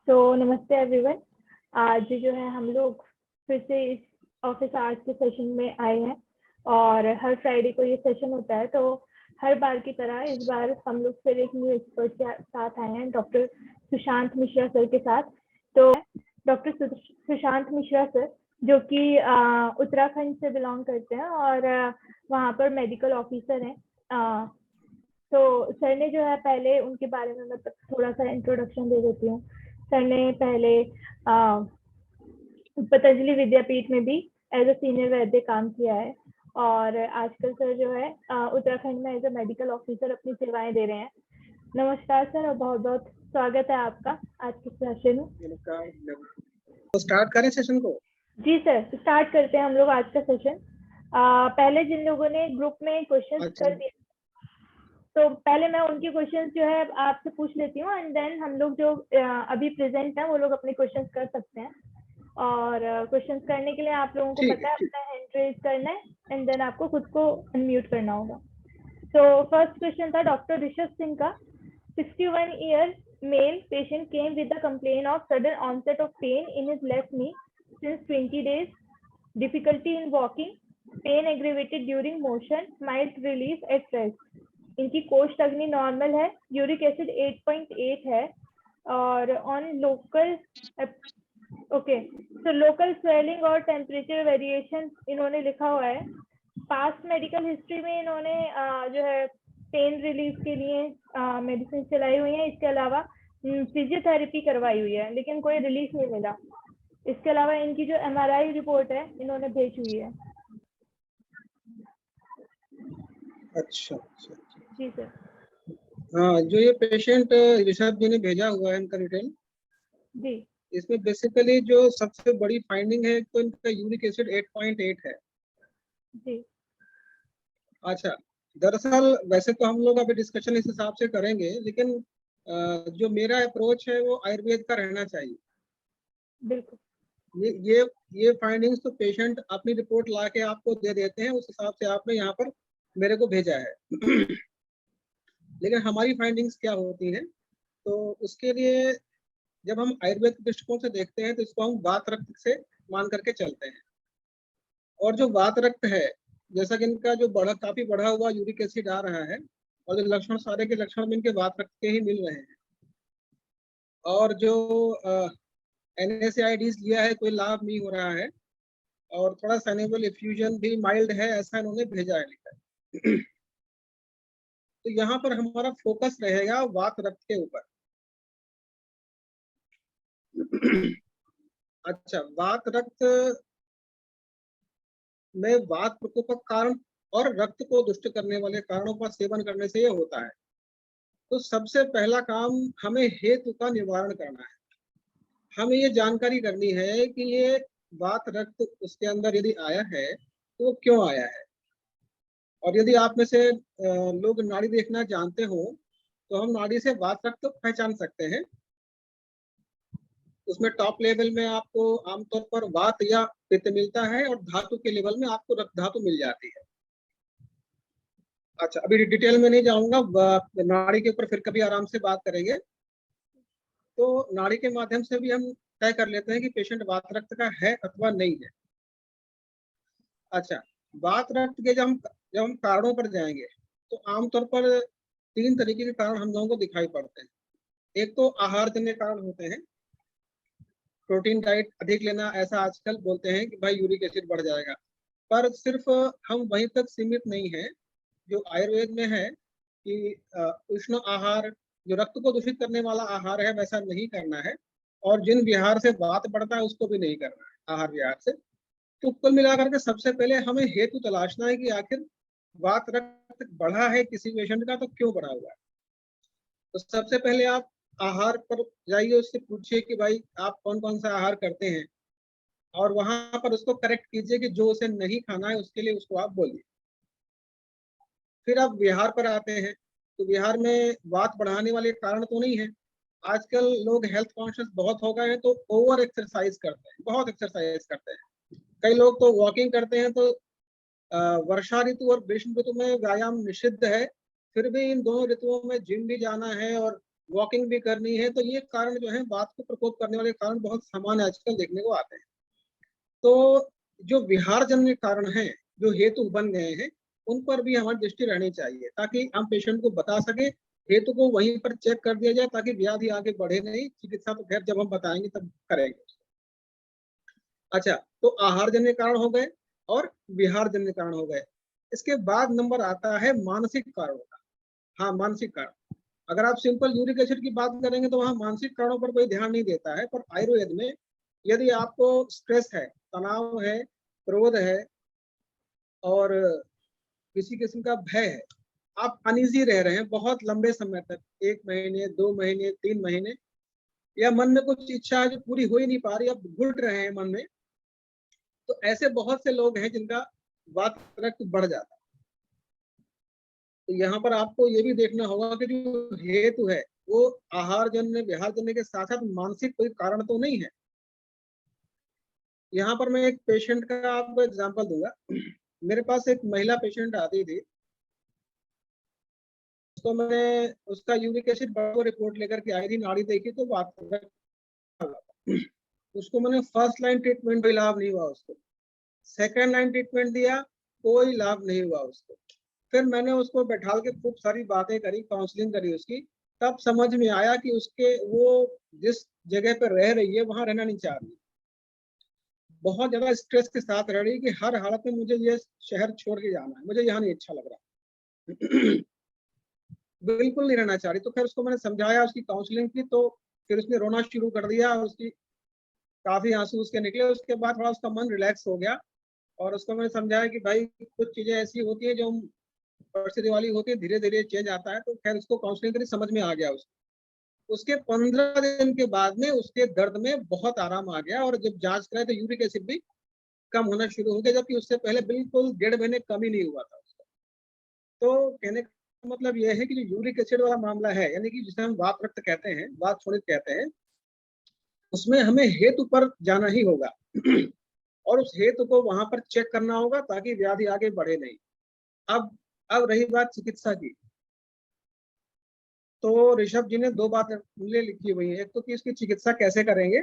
तो नमस्ते एवरीवन। आज जो है हम लोग फिर से इस ऑफिस आवर्स के सेशन में आए हैं और हर फ्राइडे को ये सेशन होता है। तो हर बार की तरह इस बार हम लोग फिर एक न्यू एक्सपर्ट के साथ आए हैं, डॉक्टर सुशांत मिश्रा सर के साथ। तो डॉक्टर सुशांत मिश्रा सर जो कि उत्तराखंड से बिलोंग करते हैं और वहाँ पर मेडिकल ऑफिसर हैं। तो सर ने जो है पहले उनके बारे में मैं थोड़ा सा इंट्रोडक्शन दे देती हूँ। सर ने पहले पतंजलि विद्यापीठ में भी एज अ सीनियर वैद्य काम किया है और आजकल सर जो है उत्तराखंड में एज अ मेडिकल ऑफिसर अपनी सेवाएं दे रहे हैं। नमस्कार सर और बहुत बहुत स्वागत है आपका आज के सेशन में। तो स्टार्ट करें सेशन को? जी सर, स्टार्ट करते हैं हम लोग आज का सेशन। पहले जिन लोगों ने ग्रुप में क्वेश्चन कर दिए, तो पहले मैं उनके क्वेश्चंस जो है आपसे पूछ लेती हूँ एंड देन हम लोग जो अभी प्रेजेंट है वो लोग अपने क्वेश्चंस कर सकते हैं। और क्वेश्चंस करने के लिए आप लोगों को पता है अपना हैंड रेज करना है एंड देन आपको खुद को अनम्यूट करना होगा। तो फर्स्ट क्वेश्चन था डॉक्टर ऋषभ सिंह का। 61 year male patient came with the complaint of sudden onset of pain in his left knee since 20 days, difficulty in walking, pain aggravated during motion, mild relief at rest. इनकी कोष्ठ normal है, uric acid 8.8 है और on local okay. तो local swelling और temperature variation इन्होंने लिखा हुआ है। पास्ट मेडिकल हिस्ट्री में इन्होंने जो है पेन रिलीफ के लिए मेडिसिन चलाई हुई है। इसके अलावा फिजियोथेरेपी करवाई हुई है लेकिन कोई रिलीफ नहीं मिला। इसके अलावा इनकी जो MRI रिपोर्ट है इन्होंने भेजी हुई है। अच्छा जी सर। हाँ, जो ये पेशेंट ऋषभ जी ने भेजा हुआ है इनका डिटेल जी, इसमें बेसिकली जो सबसे बड़ी फाइंडिंग है तो इनका यूरिक एसिड 8.8 है। जी। अच्छा, दरअसल वैसे तो हम लोग अभी डिस्कशन इस हिसाब से करेंगे, लेकिन जो मेरा अप्रोच है वो आयुर्वेद का रहना चाहिए। बिल्कुल। ये फाइंडिंग्स तो पेशेंट अपनी रिपोर्ट ला के आपको दे देते हैं, उस हिसाब से आपने यहाँ पर मेरे को भेजा है। लेकिन हमारी फाइंडिंग्स क्या होती हैं, तो उसके लिए जब हम आयुर्वेद के दृष्टिकोण से देखते हैं तो इसको हम वात रक्त से मान करके चलते हैं। और जो वात रक्त है, जैसा कि इनका जो काफी बढ़ा हुआ यूरिक एसिड आ रहा है और जो लक्षण सारे के लक्षण में इनके वात रक्त के ही मिल रहे हैं, और जो NSAIDs लिया है कोई लाभ नहीं हो रहा है, और थोड़ा सैनेबल एफ्यूजन भी माइल्ड है ऐसा इन्होंने भेजा है लिखा है। तो यहाँ पर हमारा फोकस रहेगा वात रक्त के ऊपर। अच्छा, वात रक्त में वात प्रकोप का कारण और रक्त को दुष्ट करने वाले कारणों का सेवन करने से ये होता है। तो सबसे पहला काम हमें हेतु का निवारण करना है। हमें ये जानकारी करनी है कि ये वात रक्त उसके अंदर यदि आया है तो वो क्यों आया है। और यदि आप में से लोग नाड़ी देखना जानते हो तो हम नाड़ी से वात रक्त पहचान सकते हैं। उसमें टॉप लेवल में आपको आमतौर पर वात या पित्त मिलता है और धातु के लेवल में आपको रक्त धातु मिल जाती है। अच्छा, अभी डिटेल में नहीं जाऊंगा, नाड़ी के ऊपर फिर कभी आराम से बात करेंगे। तो नाड़ी के माध्यम से भी हम तय कर लेते हैं कि पेशेंट वात रक्त का है अथवा नहीं है। अच्छा, वात रक्त के जब हम कारणों पर जाएंगे तो आमतौर पर 3 तरीके के कारण हम लोगों को दिखाई पड़ते हैं। एक तो आहार जन्य कारण होते हैं, प्रोटीन डाइट अधिक लेना, ऐसा आजकल बोलते हैं कि भाई यूरिक एसिड बढ़ जाएगा। पर सिर्फ हम वहीं तक सीमित नहीं है जो आयुर्वेद में है कि उष्ण आहार, जो रक्त को दूषित करने वाला आहार है, वैसा नहीं करना है। और जिन विहार से वात बढ़ता है उसको भी नहीं करना है आहार विहार से। तो कुल मिलाकर के सबसे पहले हमें हेतु तलाशना है कि आखिर वात रक्त बढ़ा है किसी पेशेंट का तो क्यों बढ़ा हुआ है। तो सबसे पहले आप आहार पर जाइए, उससे पूछिए कि भाई आप कौन कौन सा आहार करते हैं, और वहां पर उसको करेक्ट कीजिए कि जो उसे नहीं खाना है उसके लिए उसको आप बोलिए। फिर आप विहार पर आते हैं, तो विहार में वात बढ़ाने वाले कारण तो नहीं है। आजकल लोग हेल्थ कॉन्शियस बहुत हो गए हैं तो ओवर एक्सरसाइज करते हैं, बहुत एक्सरसाइज करते हैं। कई लोग तो वॉकिंग करते हैं। तो वर्षा ऋतु और ग्रीष्म ऋतु में व्यायाम निषिद्ध है, फिर भी इन दोनों ऋतुओं में जिम भी जाना है और वॉकिंग भी करनी है, तो ये कारण जो है वात को प्रकोप करने वाले कारण बहुत सामान्य आजकल देखने को आते हैं। तो जो विहार जन्य कारण हैं, जो हेतु बन गए हैं, उन पर भी हमारी दृष्टि रहनी चाहिए, ताकि हम पेशेंट को बता सके, हेतु को वहीं पर चेक कर दिया जाए, ताकि व्याधि आगे बढ़े नहीं। चिकित्सा तो खैर जब हम बताएंगे तब करेंगे। अच्छा, तो आहार जन्य कारण हो गए और विहार जन्य कारण हो गए। इसके बाद नंबर आता है मानसिक कारणों का। हाँ, मानसिक कारण। अगर आप सिंपल यूरिक एसिड की बात करेंगे तो वहाँ मानसिक कारणों पर कोई ध्यान नहीं देता है, पर आयुर्वेद में यदि आपको स्ट्रेस है, तनाव है, क्रोध है और किसी किस्म का भय है, आप अनईजी रह रहे हैं बहुत लंबे समय तक, 1 महीने, 2 महीने, 3 महीने, या मन में कुछ इच्छा है जो पूरी हो ही नहीं पा रही, आप घुट रहे हैं मन में, तो ऐसे बहुत से लोग हैं जिनका वात रक्त बढ़ जाता है। तो यहाँ पर आपको ये भी देखना होगा कि जो हेतु है वो आहार जन्य, विहार जन्य के साथ साथ मानसिक कोई कारण तो नहीं है। यहाँ पर मैं एक पेशेंट का आपको एग्जांपल दूंगा। मेरे पास एक महिला पेशेंट आती थी, उसको मैंने उसका यूरिक एसिड रिपोर्ट लेकर के आई थी, नाड़ी देखी तो वात उसको मैंने फर्स्ट लाइन ट्रीटमेंट भी लाभ नहीं हुआ उसको, सेकेंड लाइन ट्रीटमेंट दिया, कोई लाभ नहीं हुआ उसको। फिर मैंने उसको बैठा के खूब सारी बातें करी, काउंसलिंग करी उसकी, तब समझ में आया कि उसके वो जिस जगह पर रह रही है वहां रहना नहीं चाह रही, बहुत ज्यादा स्ट्रेस के साथ रह रही कि हर हालत में मुझे ये शहर छोड़ के जाना है, मुझे यहाँ नहीं अच्छा लग रहा। बिल्कुल नहीं रहना चाह रही। तो फिर उसको मैंने समझाया, उसकी काउंसलिंग की, तो फिर उसने रोना शुरू कर दिया, उसकी काफी आंसू उसके निकले। उसके बाद थोड़ा उसका मन रिलैक्स हो गया और उसको मैंने समझाया कि भाई कुछ चीजें ऐसी होती है जो परिस्थिति वाली होती है, धीरे धीरे चेंज आता है। तो खैर उसको काउंसलिंग करी, समझ में आ गया उसको। उसके 15 दिन के बाद में उसके दर्द में बहुत आराम आ गया, और जब जांच कराए तो यूरिक एसिड भी कम होना शुरू हो गया, जबकि उससे पहले बिल्कुल 1.5 महीने कम ही नहीं हुआ था उसका। तो कहने का मतलब यह है कि जो यूरिक एसिड वाला मामला है, यानी कि जिसे हम वात रक्त कहते हैं, वात शोणित कहते हैं, उसमें हमें हेतु पर जाना ही होगा और उस हेतु को वहां पर चेक करना होगा, ताकि व्याधि आगे बढ़े नहीं। अब रही बात चिकित्सा की, तो ऋषभ जी ने 2 बातें लिखी हुई है। एक तो कि इसकी चिकित्सा कैसे करेंगे,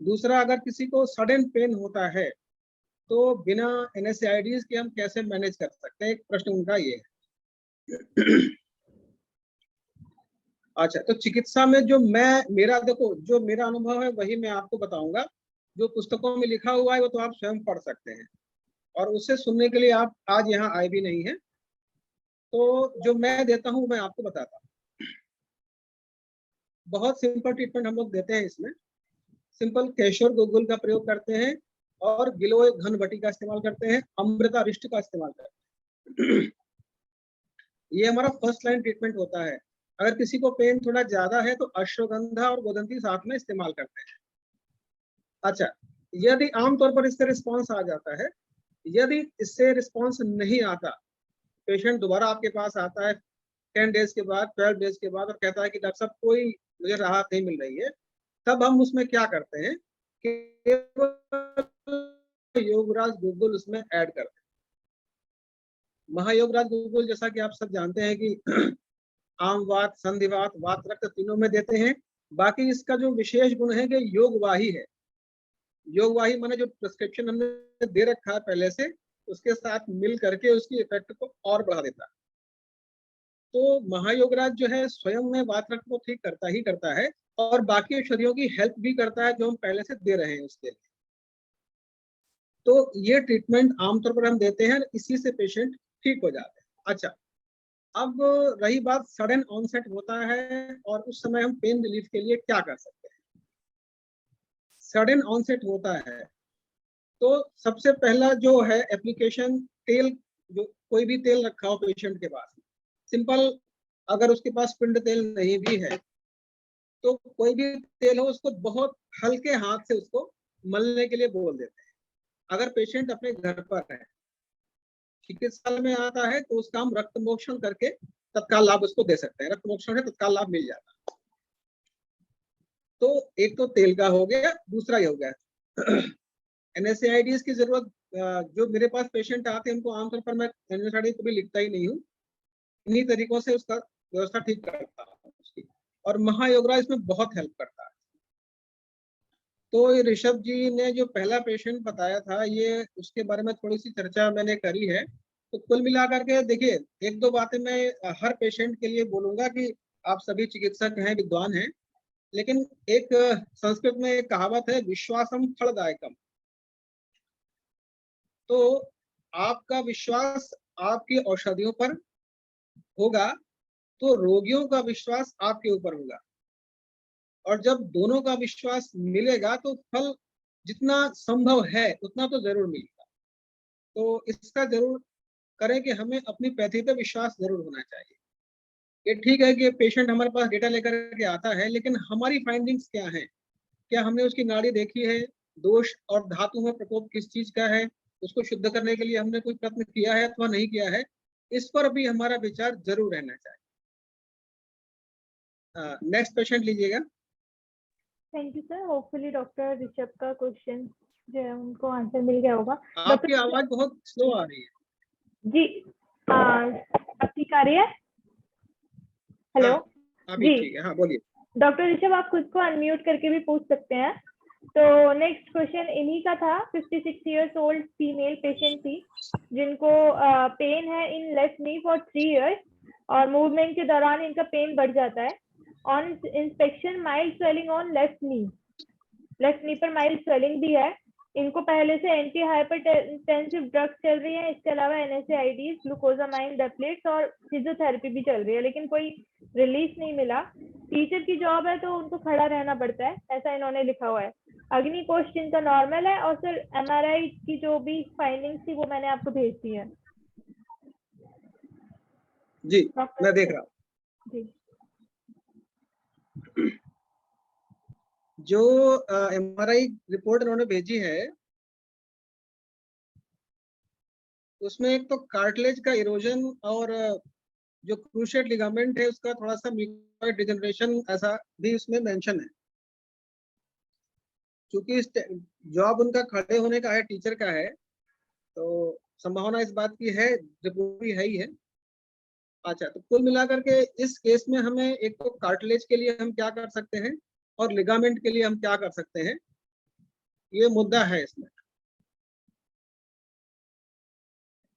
दूसरा अगर किसी को सडन पेन होता है तो बिना NSAIDs के हम कैसे मैनेज कर सकते हैं, एक प्रश्न उनका ये है। अच्छा, तो चिकित्सा में जो मेरा अनुभव है वही मैं आपको बताऊंगा। जो पुस्तकों में लिखा हुआ है वो तो आप स्वयं पढ़ सकते हैं, और उससे सुनने के लिए आप आज यहाँ आए भी नहीं है। तो जो मैं देता हूँ मैं आपको बताता हूँ। बहुत सिंपल ट्रीटमेंट हम लोग देते हैं इसमें। सिंपल केशर गुगुल का प्रयोग करते हैं, और गिलोय घनबटी का इस्तेमाल करते हैं, अमृता रिष्ट का इस्तेमाल करते हैं। ये हमारा फर्स्ट लाइन ट्रीटमेंट होता है। अगर किसी को पेन थोड़ा ज्यादा है तो अश्वगंधा और गोदंती साथ में इस्तेमाल करते हैं। अच्छा, यदि आमतौर पर इससे रिस्पॉन्स आ जाता है, यदि इससे रिस्पॉन्स नहीं आता, पेशेंट दोबारा आपके पास आता है 10 डेज के बाद, 12 डेज के बाद, और कहता है कि डॉक्टर साहब कोई मुझे राहत नहीं मिल रही है, तब हम उसमें क्या करते हैं कि योगराज गुगुल उसमें ऐड करते हैं। महायोगराज गुगुल जैसा कि आप सब जानते हैं कि आमवात, संधिवात, वात रक्त तीनों में देते हैं। बाकी इसका जो विशेष गुण है कि योगवाही है। योगवाही माने जो प्रिस्क्रिप्शन हमने दे रखा है पहले से, उसके साथ मिल करके उसकी इफेक्ट को और बढ़ा देता है। तो महायोगराज जो है स्वयं में वात रक्त को ठीक करता ही करता है, और बाकी औषधियों की हेल्प भी करता है जो हम पहले से दे रहे हैं उसके लिए। तो ये ट्रीटमेंट आमतौर पर हम देते हैं, इसी से पेशेंट ठीक हो जाते हैं। अच्छा, अब रही बात सडन ऑनसेट होता है और उस समय हम पेन रिलीफ के लिए क्या कर सकते हैं। सडन ऑनसेट होता है तो सबसे पहला जो है एप्लीकेशन, तेल, जो कोई भी तेल रखा हो पेशेंट के पास, सिंपल, अगर उसके पास पिंड तेल नहीं भी है तो कोई भी तेल हो, उसको बहुत हल्के हाथ से उसको मलने के लिए बोल देते हैं। अगर पेशेंट अपने घर पर है, चिकित्सालय में आता है, तो उसका हम रक्त मोक्षण करके तत्काल लाभ उसको दे सकते हैं। रक्त मोक्षण से तत्काल लाभ मिल जाता है। तो एक तो तेल का हो गया, दूसरा ये हो गया NSAIDs की जरूरत। जो मेरे पास पेशेंट आते हैं उनको आमतौर पर मैं NSAID कभी लिखता ही नहीं हूँ, इन्हीं तरीकों से उसका व्यवस्था ठीक करता हूँ उसकी। और महायोगरा इसमें बहुत हेल्प करता है। तो ये ऋषभ जी ने जो पहला पेशेंट बताया था, ये उसके बारे में थोड़ी सी चर्चा मैंने करी है। तो कुल मिलाकर के देखिए, एक दो बातें मैं हर पेशेंट के लिए बोलूंगा कि आप सभी चिकित्सक हैं, विद्वान हैं, लेकिन एक संस्कृत में एक कहावत है, विश्वासम फलदायकम। तो आपका विश्वास आपकी औषधियों पर होगा तो रोगियों का विश्वास आपके ऊपर होगा, और जब दोनों का विश्वास मिलेगा तो फल जितना संभव है उतना तो जरूर मिलेगा। तो इसका जरूर करें कि हमें अपनी पैथी पे विश्वास जरूर होना चाहिए। ये ठीक है कि पेशेंट हमारे पास डेटा लेकर के आता है, लेकिन हमारी फाइंडिंग्स क्या है, क्या हमने उसकी नाड़ी देखी है, दोष और धातु में प्रकोप किस चीज का है, उसको शुद्ध करने के लिए हमने कोई प्रयत्न किया है अथवा नहीं किया है, इस पर भी हमारा विचार जरूर रहना चाहिए। नेक्स्ट पेशेंट लीजिएगा। Thank you sir. Hopefully doctor Rishabh का क्वेश्चन जो है उनको आंसर मिल गया होगा। आपकी आवाज बहुत स्लो आ रही है जी। अब ठीक आ रही है? हेलो। अभी ठीक है, हाँ बोलिए। डॉक्टर ऋषभ, आप खुद को अनम्यूट करके भी पूछ सकते हैं। तो नेक्स्ट क्वेश्चन इन्हीं का था। 56 इयर्स ओल्ड फीमेल पेशेंट थी जिनको पेन है in left knee for 3 years, और मूवमेंट के दौरान इनका पेन बढ़ जाता है। On inspection mild swelling on left नी पर माइल्ड स्वेलिंग भी है। इनको पहले से एंटी हाइपरटेंसिव ड्रग्स चल रही है, इसके अलावा NSAIDs, ग्लूकोजामाइन टैबलेट्स और फिजियोथेरेपी भी चल रही है, लेकिन कोई रिलीफ नहीं मिला। टीचर की जॉब है तो उनको खड़ा रहना पड़ता है, ऐसा इन्होंने लिखा हुआ है। अग्नि कोष्ठ इनका नॉर्मल है, और सर MRI की जो भी फाइंडिंग्स थी वो मैंने आपको भेज दी है। जी मैं देख रहा हूँ। जी। जो MRI रिपोर्ट इन्होंने भेजी है उसमें एक तो कार्टिलेज का इरोजन और जो क्रूशिएट लिगामेंट है उसका थोड़ा सा म्यूकोइड डिजनरेशन ऐसा भी उसमें मेंशन है। क्योंकि जॉब उनका खड़े होने का है, टीचर का है, तो संभावना इस बात की है, रिपोर्ट भी है ही है। अच्छा, तो कुल मिलाकर के इस केस में हमें एक तो कार्टिलेज के लिए हम क्या कर सकते हैं और लिगामेंट के लिए हम क्या कर सकते हैं, ये मुद्दा है इसमें।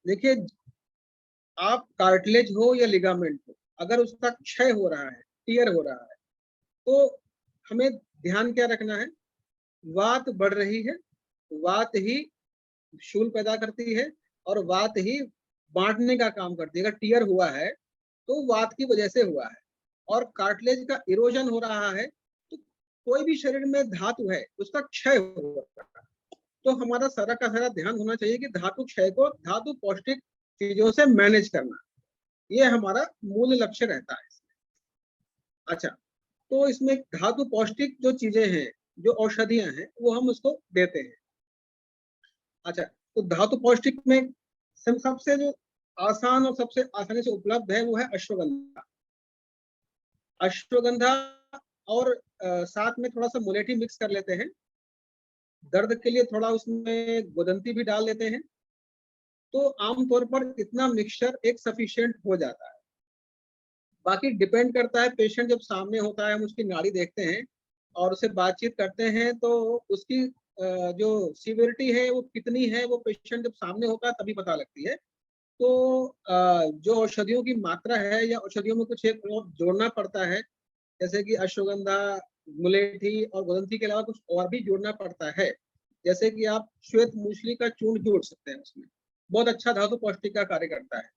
देखिए, आप कार्टिलेज हो या लिगामेंट हो, अगर उसका क्षय हो रहा है, टियर हो रहा है, तो हमें ध्यान क्या रखना है, वात बढ़ रही है, वात ही शूल पैदा करती है और वात ही बांटने का काम करती है। अगर टियर हुआ है तो वात की वजह से हुआ है, और कार्टिलेज का इरोजन हो रहा है, तो कोई भी शरीर में धातु है उसका क्षय हो रहा है। तो हमारा सारा का सारा ध्यान होना चाहिए कि धातु क्षय को धातु पौष्टिक चीजों से मैनेज करना, ये हमारा मूल लक्ष्य रहता है। अच्छा, तो इसमें धातु पौष्टिक जो चीजें हैं, जो औषधियां हैं, वो हम उसको देते हैं। अच्छा, तो धातु पौष्टिक में सबसे जो आसान और सबसे आसानी से उपलब्ध है वो है अश्वगंधा। अश्वगंधा और साथ में थोड़ा सा मुलेठी मिक्स कर लेते हैं। दर्द के लिए थोड़ा उसमें गुदंती भी डाल देते हैं। तो आमतौर पर इतना मिक्सचर एक सफिशिएंट हो जाता है। बाकी डिपेंड करता है, पेशेंट जब सामने होता है, हम उसकी नाड़ी देखते हैं और उससे बातचीत करते हैं, तो उसकी जो सीवियरिटी है वो कितनी है, वो पेशेंट जब सामने होता है तभी पता लगती है। तो जो औषधियों की मात्रा है या औषधियों में कुछ एक और जोड़ना पड़ता है, जैसे कि अश्वगंधा, मुलेठी और गुदंती के अलावा कुछ और भी जोड़ना पड़ता है। जैसे कि आप श्वेत मूसली का चूर्ण जोड़ सकते हैं, उसमें बहुत अच्छा धातु पौष्टिक का कार्य करता है।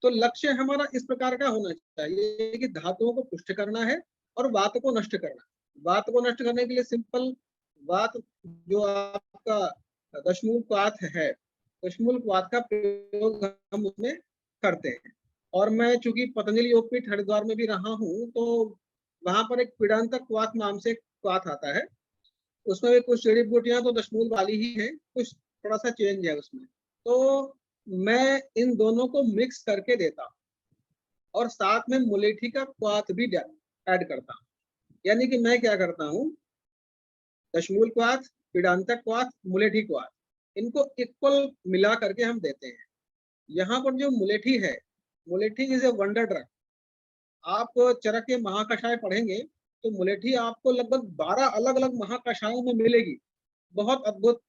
तो लक्ष्य हमारा इस प्रकार का होना चाहिए कि धातुओं को पुष्ट करना है और वात को नष्ट करना है। वात को नष्ट करने के लिए सिंपल, वात जो आपका दशमूल वात है, दशमूल वात का प्रयोग हम उसमें करते हैं। और मैं चूंकि पतंजलि योगपीठ हरिद्वार में भी रहा हूँ, तो वहां पर एक पीड़ांतक वात नाम से वात आता है, उसमें भी कुछ जड़ी बूटियां तो दशमूल वाली ही है, कुछ थोड़ा सा चेंज है उसमें। तो मैं इन दोनों को मिक्स करके देता हूँ और साथ में मुलेठी का क्वाथ भी ऐड करता हूँ। यानी कि मैं क्या करता हूँ, दशमूल क्वाथ, पीड़ांतक क्वाथ, मुलेठी क्वाथ, इनको इक्वल मिला करके हम देते हैं। यहाँ पर जो मुलेठी है, मुलेठी इज ए वंडर ड्रग। आप चरक के महाकषाय पढ़ेंगे तो मुलेठी आपको लगभग 12 अलग अलग महाकषायों में मिलेगी, बहुत अद्भुत।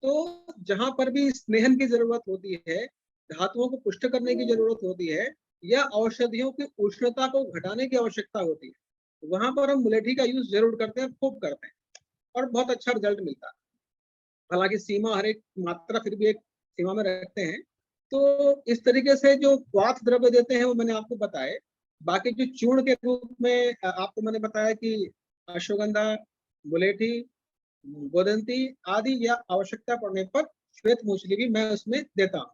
तो जहां पर भी स्नेहन की जरूरत होती है, धातुओं को पुष्ट करने की जरूरत होती है, या औषधियों की उष्णता को घटाने की आवश्यकता होती है, वहां पर हम मुलेठी का यूज जरूर करते हैं, खूब करते हैं, और बहुत अच्छा रिजल्ट मिलता है। हालांकि सीमा, हर एक मात्रा फिर भी एक सीमा में रखते हैं। तो इस तरीके से जो क्वाथ द्रव्य देते हैं वो मैंने आपको बताए। बाकी जो चूर्ण के रूप में आपको मैंने बताया कि अश्वगंधा, मुलेठी, गोदंती आदि, या आवश्यकता पड़ने पर श्वेत मूसली भी मैं उसमें देता हूँ।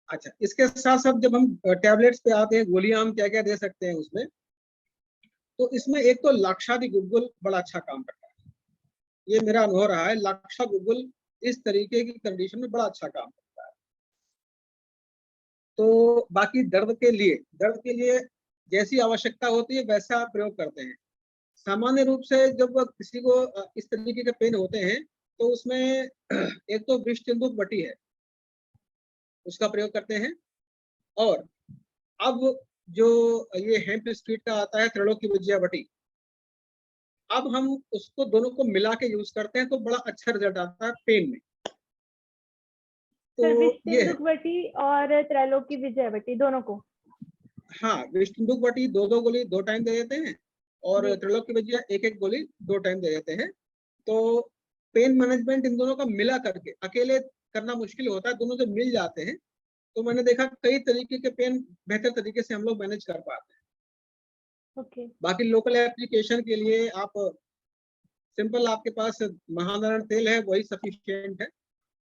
अच्छा, इसके साथ साथ जब हम टैबलेट्स पे आते हैं, गोलियां हम क्या क्या दे सकते हैं उसमें, तो इसमें एक तो लाक्षादि गुग्गुल बड़ा अच्छा काम करता है। ये मेरा अनुभव रहा है, लाक्षा गुग्गुल इस तरीके की कंडीशन में बड़ा अच्छा काम करता है। तो बाकी दर्द के लिए जैसी आवश्यकता होती है वैसा आप प्रयोग करते हैं। सामान्य रूप से जब किसी को इस तरीके के पेन होते हैं तो उसमें एक तो वृषचिंदुक बटी है, उसका प्रयोग करते हैं। और अब जो ये हेम्प स्ट्रीट का आता है त्रिलोकी विजया बटी, अब हम उसको दोनों को मिला के यूज करते हैं तो बड़ा अच्छा रिजल्ट आता है पेन में। तो सर ये है। विष्णुदुक बटी और त्रैलोकी विजय बटी दोनों को? हाँ, विष्णुदुक बटी 2-2 गोली 2 टाइम दे देते हैं, और जी। त्रिलोकी विजया 1-1 गोली 2 टाइम दे देते हैं। तो पेन मैनेजमेंट इन दोनों का मिला करके, अकेले करना मुश्किल होता है, दोनों जब मिल जाते हैं तो मैंने देखा कई तरीके के पेन बेहतर तरीके से हम लोग मैनेज कर पाते हैं। ओके। बाकी लोकल एप्लीकेशन के लिए आप सिंपल, आपके पास महानारायण तेल है वही सफिशिएंट है।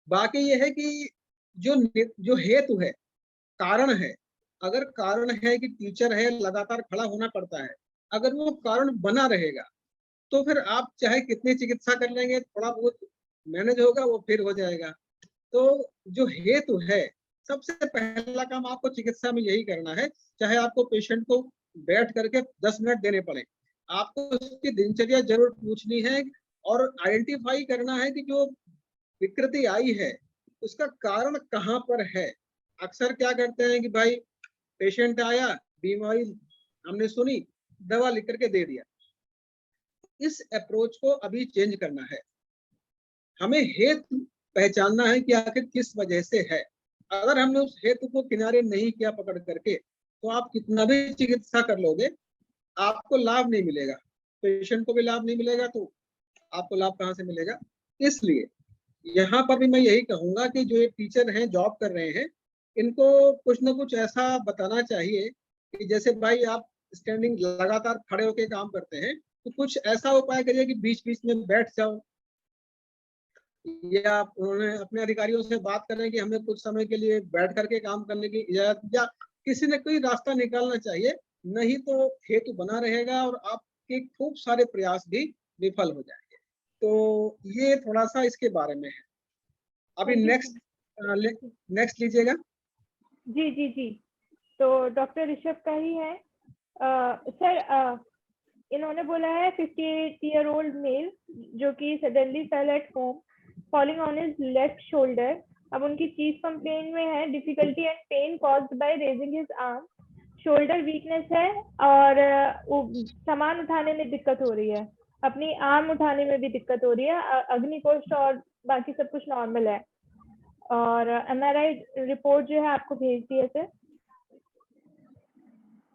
बाकी ये है कि जो जो हेतु है, कारण है, अगर कारण है कि टीचर है, लगातार खड़ा होना पड़ता है, अगर वो कारण बना रहेगा तो फिर आप चाहे कितनी चिकित्सा कर लेंगे, थोड़ा बहुत मैनेज होगा, वो फिर हो जाएगा। तो जो हेतु है, सबसे पहला काम आपको चिकित्सा में यही करना है। चाहे आपको पेशेंट को बैठ करके 10 मिनट देने पड़े, आपको उसकी दिनचर्या जरूर पूछनी है, और आइडेंटिफाई करना है कि जो विकृति आई है उसका कारण कहाँ पर है। अक्सर क्या करते हैं कि भाई पेशेंट आया, बीमारी हमने सुनी, दवा लिख करके दे दिया। इस अप्रोच को अभी चेंज करना है। हमें हेतु पहचानना है कि आखिर किस वजह से है। अगर हमने उस हेतु को किनारे नहीं किया पकड़ करके, तो आप कितना भी चिकित्सा कर लोगे, आपको लाभ नहीं मिलेगा, पेशेंट को भी लाभ नहीं मिलेगा, तो आपको लाभ कहाँ से मिलेगा। इसलिए यहाँ पर भी मैं यही कहूंगा कि जो ये टीचर हैं, जॉब कर रहे हैं, इनको कुछ ना कुछ ऐसा बताना चाहिए कि जैसे भाई आप स्टैंडिंग लगातार खड़े होकर काम करते हैं, तो कुछ ऐसा उपाय करिए कि बीच बीच में बैठ जाओ, या उन्होंने अपने अधिकारियों से बात करें कि हमें कुछ समय के लिए बैठ करके काम करने की इजाजत, या किसी ने कोई रास्ता निकालना चाहिए। नहीं तो हेतु बना रहेगा और आपके खूब सारे प्रयास भी विफल हो जाएंगे। तो ये थोड़ा सा इसके बारे में है। अभी thank you next sir. Next लीजिएगा। जी जी जी। तो डॉक्टर ऋषभ का ही है। सर इन्होंने बोला है 58-year-old मेल जो कि suddenly fell at home falling on his left shoulder. अब उनकी चीफ कंप्लेन में है difficulty and pain caused by raising his arm, shoulder weakness है, और सामान उठाने में दिक्कत हो रही है, अपनी आर्म उठाने में भी दिक्कत हो रही है, अग्निकोष्ठ और बाकी सब कुछ नॉर्मल है। और एमआरआई रिपोर्ट जो है आपको भेज दी है सर।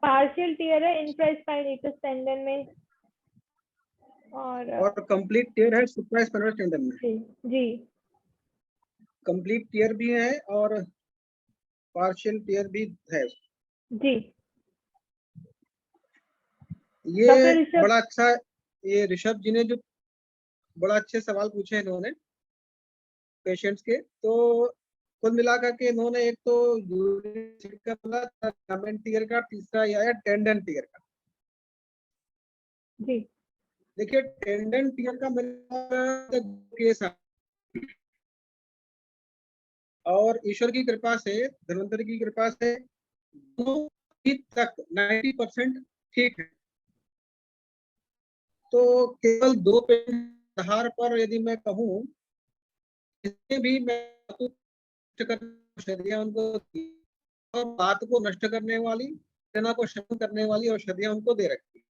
पार्शियल टियर है इंफ्रास्पाइनेटस टेंडन में, और कंप्लीट टियर है सुप्रास्पाइनल टेंडन में। जी जी कंप्लीट टियर भी है और पार्शियल टियर भी है। जी। ये डॉक्टर ऋषभ। बड़ा अच्छा, ये ऋषभ जी ने जो बड़ा अच्छे सवाल पूछे इन्होंने पेशेंट्स के। तो कुल मिलाकर के इन्होंने एक तो यूरिन का बोला, लिगामेंट टियर का, तीसरा ये आया टेंडन टियर का। जी देखिए टेंडन टियर का मेरा केस है, और ईश्वर की कृपा से, धन्वंतरी की कृपा से दोनों अभी तक 90% ठीक है। तो केवल 2 पेशेंट आधार पर यदि मैं कहूँ, इसमें भी मैं नष्ट करने औषधियां उनको दी, और बात को नष्ट करने वाली वेदना को शमन करने वाली औषधियां उनको दे रखी।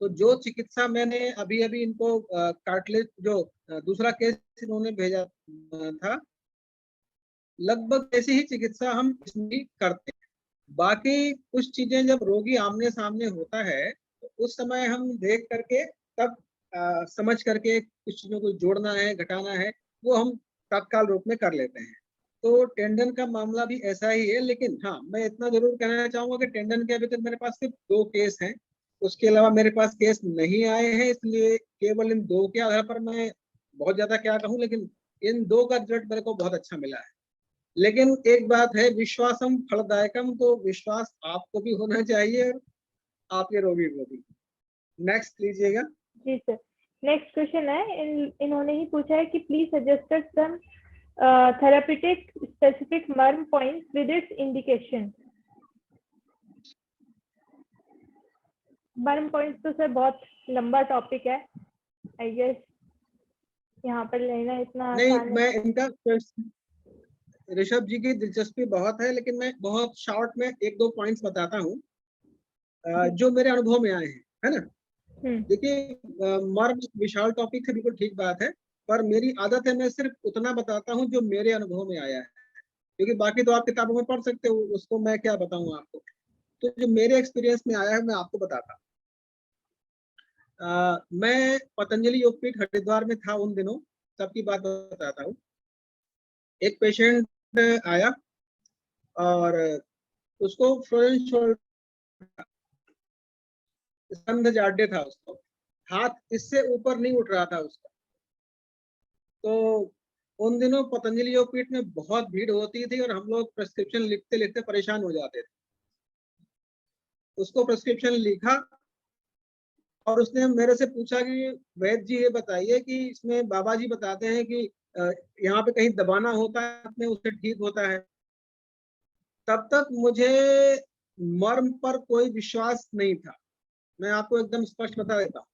तो जो चिकित्सा मैंने अभी अभी इनको कार्टिलेज जो दूसरा केस इन्होंने भेजा था, लगभग ऐसी ही चिकित्सा हम इसमें भी करते हैं। बाकी कुछ चीजें जब रोगी आमने सामने होता है तो उस समय हम देख करके तब समझ करके कुछ चीजों को जोड़ना है, घटाना है, वो हम तत्काल रूप में कर लेते हैं। तो टेंडन का मामला भी ऐसा ही है। लेकिन हाँ, मैं इतना जरूर कहना चाहूंगा कि टेंडन के अभी तक मेरे पास सिर्फ 2 केस हैं, उसके अलावा मेरे पास केस नहीं आए हैं। इसलिए केवल इन 2 के आधार पर मैं बहुत ज्यादा क्या कहूँ, लेकिन इन 2 का रिजल्ट मेरे को बहुत अच्छा मिला है। लेकिन एक बात है, विश्वासम फलदायकम, तो विश्वास आपको भी होना चाहिए और आपके रोगी को भी। नेक्स्ट लीजिएगा। जी सर, नेक्स्ट क्वेश्चन है, इन्होंने ही पूछा है कि please suggested some therapeutic specific marma points with its indication. Marma points तो सर बहुत लंबा टॉपिक है, आई गेस यहाँ पर लेना इतना नहीं, आसान मैं है। इनका ऋषभ जी की दिलचस्पी बहुत है, लेकिन मैं बहुत शॉर्ट में 1-2 पॉइंट्स बताता हूँ जो मेरे अनुभव में आए हैं, है ना। देखिए, मर्म विशाल टॉपिक है, बिल्कुल ठीक बात है, पर मेरी आदत है मैं सिर्फ उतना बताता हूँ जो मेरे अनुभव में आया है, क्योंकि बाकी तो आप किताबों में पढ़ सकते हो, उसको मैं क्या बताऊँ आपको। तो जो मेरे एक्सपीरियंस में आया है मैं आपको बताता हूँ। मैं पतंजलि योगपीठ हरिद्वार में था उन दिनों, तब की बात बताता हूँ। एक पेशेंट आया और उसको फ्रोजन शोल्डर, स्कंध जाड्य था उसको, हाथ इससे ऊपर नहीं उठ रहा था उसका। तो उन दिनों पतंजलि योगपीठ में बहुत भीड़ होती थी और हम लोग प्रेस्क्रिप्शन लिखते लिखते परेशान हो जाते थे। उसको प्रेस्क्रिप्शन लिखा और उसने मेरे से पूछा कि वैद्य जी ये बताइए कि इसमें बाबा जी बताते हैं कि यहाँ पे कहीं दबाना होता है में उससे ठीक होता है। तब तक मुझे मर्म पर कोई विश्वास नहीं था, मैं आपको एकदम स्पष्ट बता देता हूँ।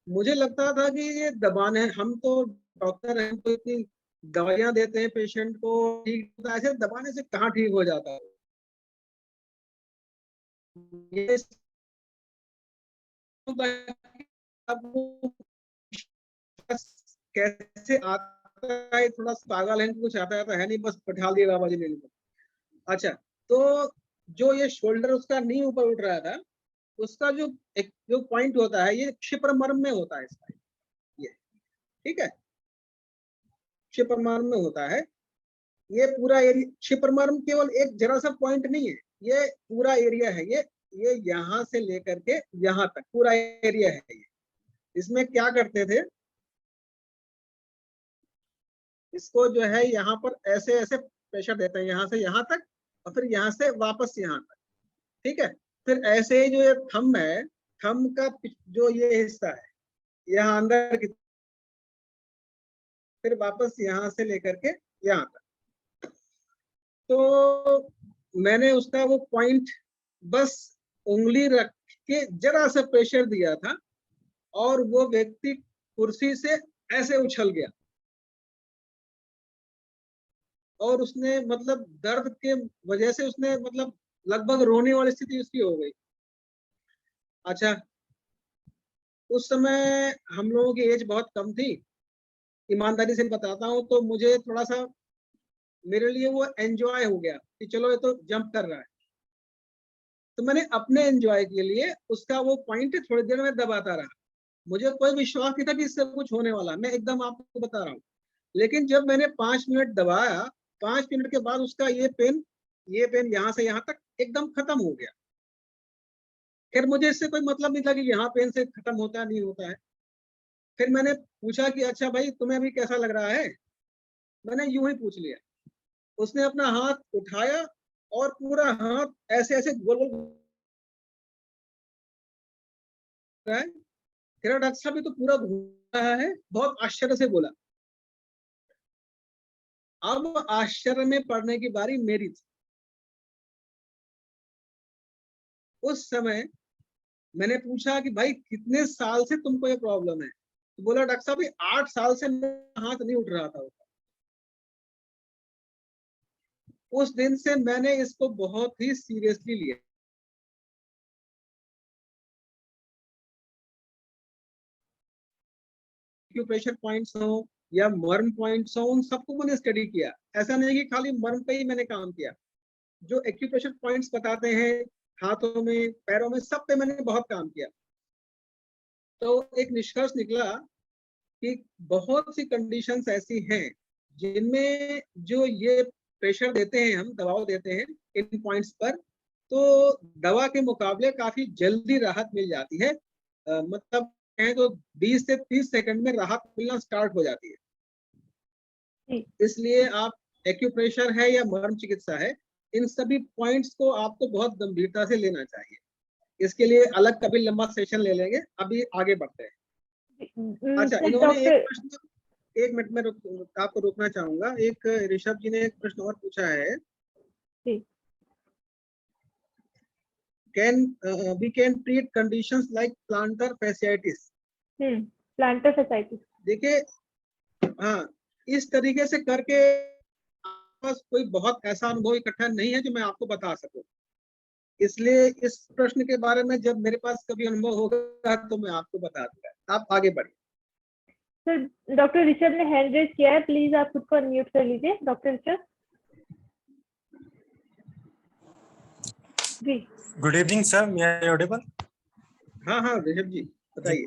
मुझे लगता था कि ये दबाने, हम तो डॉक्टर हैं, तो इतनी दवाइयां देते हैं पेशेंट को, ठीक होता है, ऐसे दबाने से कहाँ ठीक हो जाता है। ये कैसे आता है, थोड़ा पागल है, कुछ आता है नहीं, बस बैठा दिए बाबा जी ने। अच्छा, तो जो ये शोल्डर उसका नहीं ऊपर उठ रहा था, उसका जो एक जो पॉइंट होता है, ये क्षिप्र मर्म में होता है इसका, ये ठीक है, क्षिप्र मर्म में होता है। ये पूरा एरिया, क्षिप्र मर्म केवल एक जरा सा पॉइंट नहीं है, ये पूरा एरिया है। ये यहाँ से लेकर के यहाँ तक पूरा एरिया है ये। इसमें क्या करते थे, इसको जो है यहाँ पर ऐसे ऐसे प्रेशर देते हैं, यहाँ से यहाँ तक और फिर यहाँ से वापस यहाँ तक, ठीक है। फिर ऐसे ही जो ये थंब है, थंब का जो ये हिस्सा है यहाँ अंदर की, फिर वापस यहाँ से लेकर के यहाँ तक। तो मैंने उसका वो पॉइंट बस उंगली रख के जरा सा प्रेशर दिया था और वो व्यक्ति कुर्सी से ऐसे उछल गया और उसने मतलब दर्द के वजह से उसने मतलब लगभग रोने वाली स्थिति उसकी हो गई। अच्छा, उस समय हम लोगों की एज बहुत कम थी, ईमानदारी से बताता हूँ, तो मुझे थोड़ा सा, मेरे लिए वो एंजॉय हो गया कि चलो ये तो जंप कर रहा है। तो मैंने अपने एंजॉय के लिए उसका वो पॉइंट थोड़ी देर में दबाता रहा। मुझे कोई विश्वास नहीं था कि इससे कुछ होने वाला, मैं एकदम आपको बता रहा हूँ। लेकिन जब मैंने 5 मिनट दबाया, 5 मिनट के बाद उसका ये पेन यहाँ से यहाँ तक एकदम खत्म हो गया। फिर मुझे इससे कोई मतलब नहीं था कि यहाँ पेन से खत्म होता है नहीं होता है। फिर मैंने पूछा कि अच्छा भाई तुम्हें अभी कैसा लग रहा है, मैंने यूं ही पूछ लिया। उसने अपना हाथ उठाया और पूरा हाथ ऐसे ऐसे गोल गोल रहा है, तेरा डॉक्टर साहब ये तो पूरा घूम रहा है, बहुत आश्चर्य से बोला। अब आश्चर्य में पड़ने की बारी मेरी थी। उस समय मैंने पूछा कि भाई कितने साल से तुमको ये प्रॉब्लम है, तो बोला डॉक्टर साहब 8 साल से मेरा हाथ नहीं उठ रहा था। उस दिन से मैंने इसको बहुत ही सीरियसली लिया। एक्यूप्रेशर पॉइंट्स हो या मर्म पॉइंट्स हो, उन सबको मैंने स्टडी किया। ऐसा नहीं कि खाली मर्म पे ही मैंने काम किया, जो एक्यूप्रेशर पॉइंट्स बताते हैं हाथों में, पैरों में, सब पे मैंने बहुत काम किया। तो एक निष्कर्ष निकला कि बहुत सी कंडीशंस ऐसी हैं जिनमें जो ये प्रेशर देते हैं, हम दबाव देते हैं इन पॉइंट्स पर, तो दवा के मुकाबले काफी जल्दी राहत मिल जाती है। मतलब कहें तो 20 से 30 सेकंड में राहत मिलना स्टार्ट हो जाती है। इसलिए आप एक्यूप्रेशर है या मर्म चिकित्सा है, इन सभी पॉइंट्स को आपको बहुत गंभीरता से लेना चाहिए। इसके लिए अलग कभी लंबा सेशन ले लेंगे, अभी आगे बढ़ते हैं। अच्छा, इन्होंने एक प्रश्न, एक मिनट में आपको रोकना चाहूंगा। एक ऋषभ जी ने एक प्रश्न और पूछा है, we can treat conditions like plantar fasciitis। plantar fasciitis। देखिए, हाँ, इस तरीके से करके पास कोई बहुत ऐसा अनुभव इकट्ठा नहीं है जो मैं आपको बता सकूं, इसलिए इस प्रश्न के बारे में जब मेरे पास कभी अनुभव होगा तो मैं आपको बता दूंगा। आप आगे बढ़िए। सर, डॉक्टर ऋषभ ने हैंड रेज किया है, प्लीज आप खुद को अनम्यूट कर लीजिए। डॉक्टर ऋषभ जी। गुड इवनिंग सर, मैं ऑडिबल? हाँ हाँ ऋषभ जी बताइए।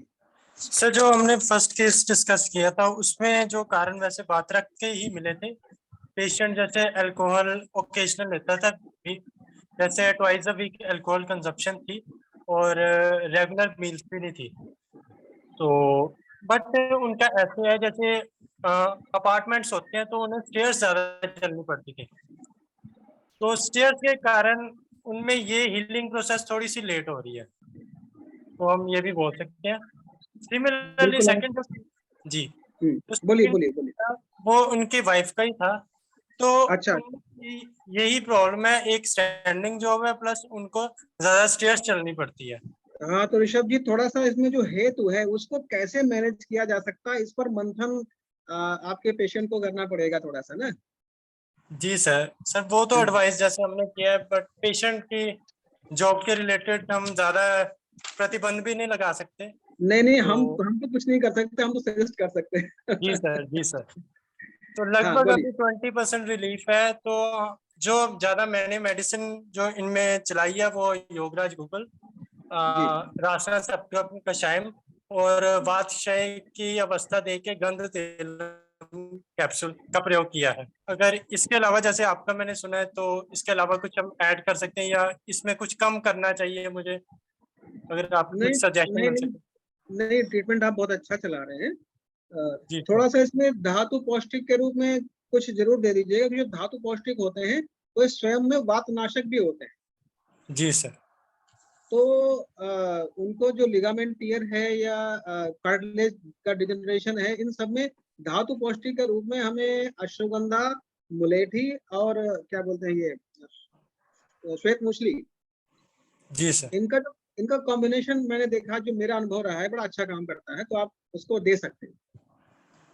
सर, जो हमने फर्स्ट केस डिस्कस किया था उसमें जो कारण वैसे बात रख के ही मिले थे। पेशेंट जैसे अल्कोहल ओकेजनल लेता था, जैसे twice a week alcohol consumption थी और रेगुलर मील्स भी नहीं थी। तो बट उनका ऐसे है जैसे अपार्टमेंट्स होते हैं तो उन्हें स्टेयर्स ज्यादा चलनी पड़ती थी, तो स्टेयर्स के कारण उनमें ये हीलिंग प्रोसेस थोड़ी सी लेट हो रही है, तो हम ये भी बोल सकते हैं। सिमिलरली सेकंड जी, बोलिए बोलिए बोलिए। वो उनकी वाइफ का ही था, तो अच्छा, यही प्रॉब्लम है, एक स्टैंडिंग जॉब है प्लस उनको ज्यादा स्टेयर्स चलनी पड़ती है। हाँ, तो ऋषभ जी थोड़ा सा इसमें जो हेतु है उसको कैसे मैनेज किया जा सकता है, इस पर मंथन आपके पेशेंट को करना पड़ेगा थोड़ा सा ना। जी सर वो तो एडवाइस जैसे हमने किया है, बट पेशेंट की जॉब के रिलेटेड हम ज्यादा प्रतिबंध भी नहीं लगा सकते। नहीं, हम तो कुछ नहीं कर सकते, हम तो सजेस्ट कर सकते हैं। जी सर तो लगभग अभी 20% रिलीफ है। तो जो ज्यादा मैंने मेडिसिन जो इनमें चलाई है वो योगराज गूगल, रासना सप्तम कषायम और वातक्षय की अवस्था देके गंध तेल कैप्सूल का प्रयोग किया है। अगर इसके अलावा जैसे आपका मैंने सुना है तो इसके अलावा कुछ हम ऐड कर सकते हैं या इसमें कुछ कम करना चाहिए मुझे, अगर आप कुछ सजेशन मिल सके। नहीं, ट्रीटमेंट आप बहुत अच्छा चला रहे हैं। थोड़ा सा इसमें धातु पौष्टिक के रूप में कुछ जरूर दे दीजिएगा, जो धातु पौष्टिक होते हैं वो स्वयं में वातनाशक भी होते हैं। जी सर। तो उनको जो लिगामेंट टियर है या कार्टिलेज का डिजनरेशन है, इन सब में धातु पौष्टिक के रूप में हमें अश्वगंधा, मुलेठी और क्या बोलते हैं ये श्वेत मूसली, जी सर, इनका कॉम्बिनेशन मैंने देखा, जो मेरा अनुभव रहा है, बड़ा अच्छा काम करता है, तो आप उसको दे सकते हैं।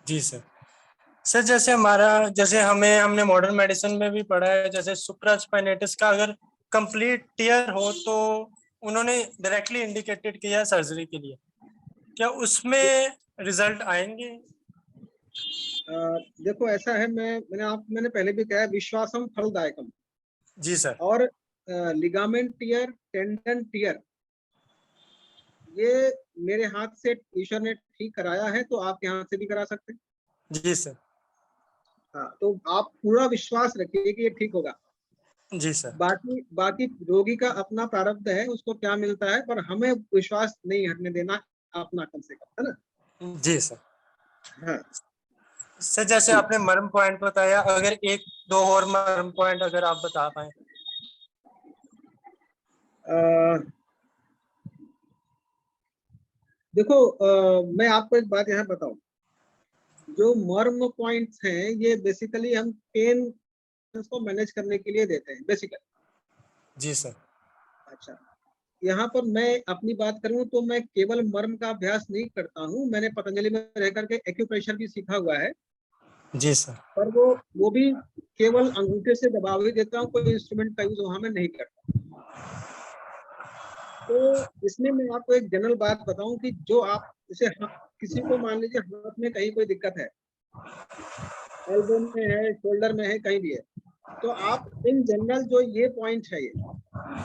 जी सर जैसे हमने मॉडर्न मेडिसिन में भी पढ़ा है, जैसे सुप्रास्पाइनेटिस का अगर कंप्लीट टियर हो तो उन्होंने डायरेक्टली इंडिकेटेड किया सर्जरी के लिए, क्या उसमें रिजल्ट आएंगे? देखो ऐसा है, मैंने पहले भी कहा, विश्वासम फलदायकम। जी सर। और लिगामेंट टियर, टेंडन टियर, ये मेरे हाथ से ईश्वर ने ठीक कराया है, तो आप यहाँ से भी करा सकते हैं। जी सर। हाँ, तो आप पूरा विश्वास रखिए कि ये ठीक होगा। जी सर। बाकी रोगी का अपना प्रारब्ध है, उसको क्या मिलता है, पर हमें विश्वास नहीं हटने देना अपना, कम से कम, है ना। जी सर। हाँ सर जैसे आपने मर्म पॉइंट बताया, अगर एक दो और मर्म पॉइंट अगर आप बता पाए। देखो, मैं आपको एक बात यहाँ बताऊं, जो मर्म पॉइंट्स हैं ये बेसिकली हम पेन को मैनेज करने के लिए देते हैं बेसिकली। जी सर। अच्छा, यहाँ पर मैं अपनी बात करूं तो मैं केवल मर्म का अभ्यास नहीं करता हूँ, मैंने पतंजलि में रह करके एक्यूप्रेशर भी सीखा हुआ है। जी सर। पर वो भी केवल अंगूठे से दबाव ही देता हूँ, कोई इंस्ट्रूमेंट का यूज वहां में नहीं करता। तो इसमें मैं आपको एक जनरल बात बताऊं कि जो आप इसे किसी को मान लीजिए हाथ में कहीं कोई दिक्कत है, एल्बो में है, शोल्डर में है, कहीं भी है, तो आप इन जनरल जो ये पॉइंट है, ये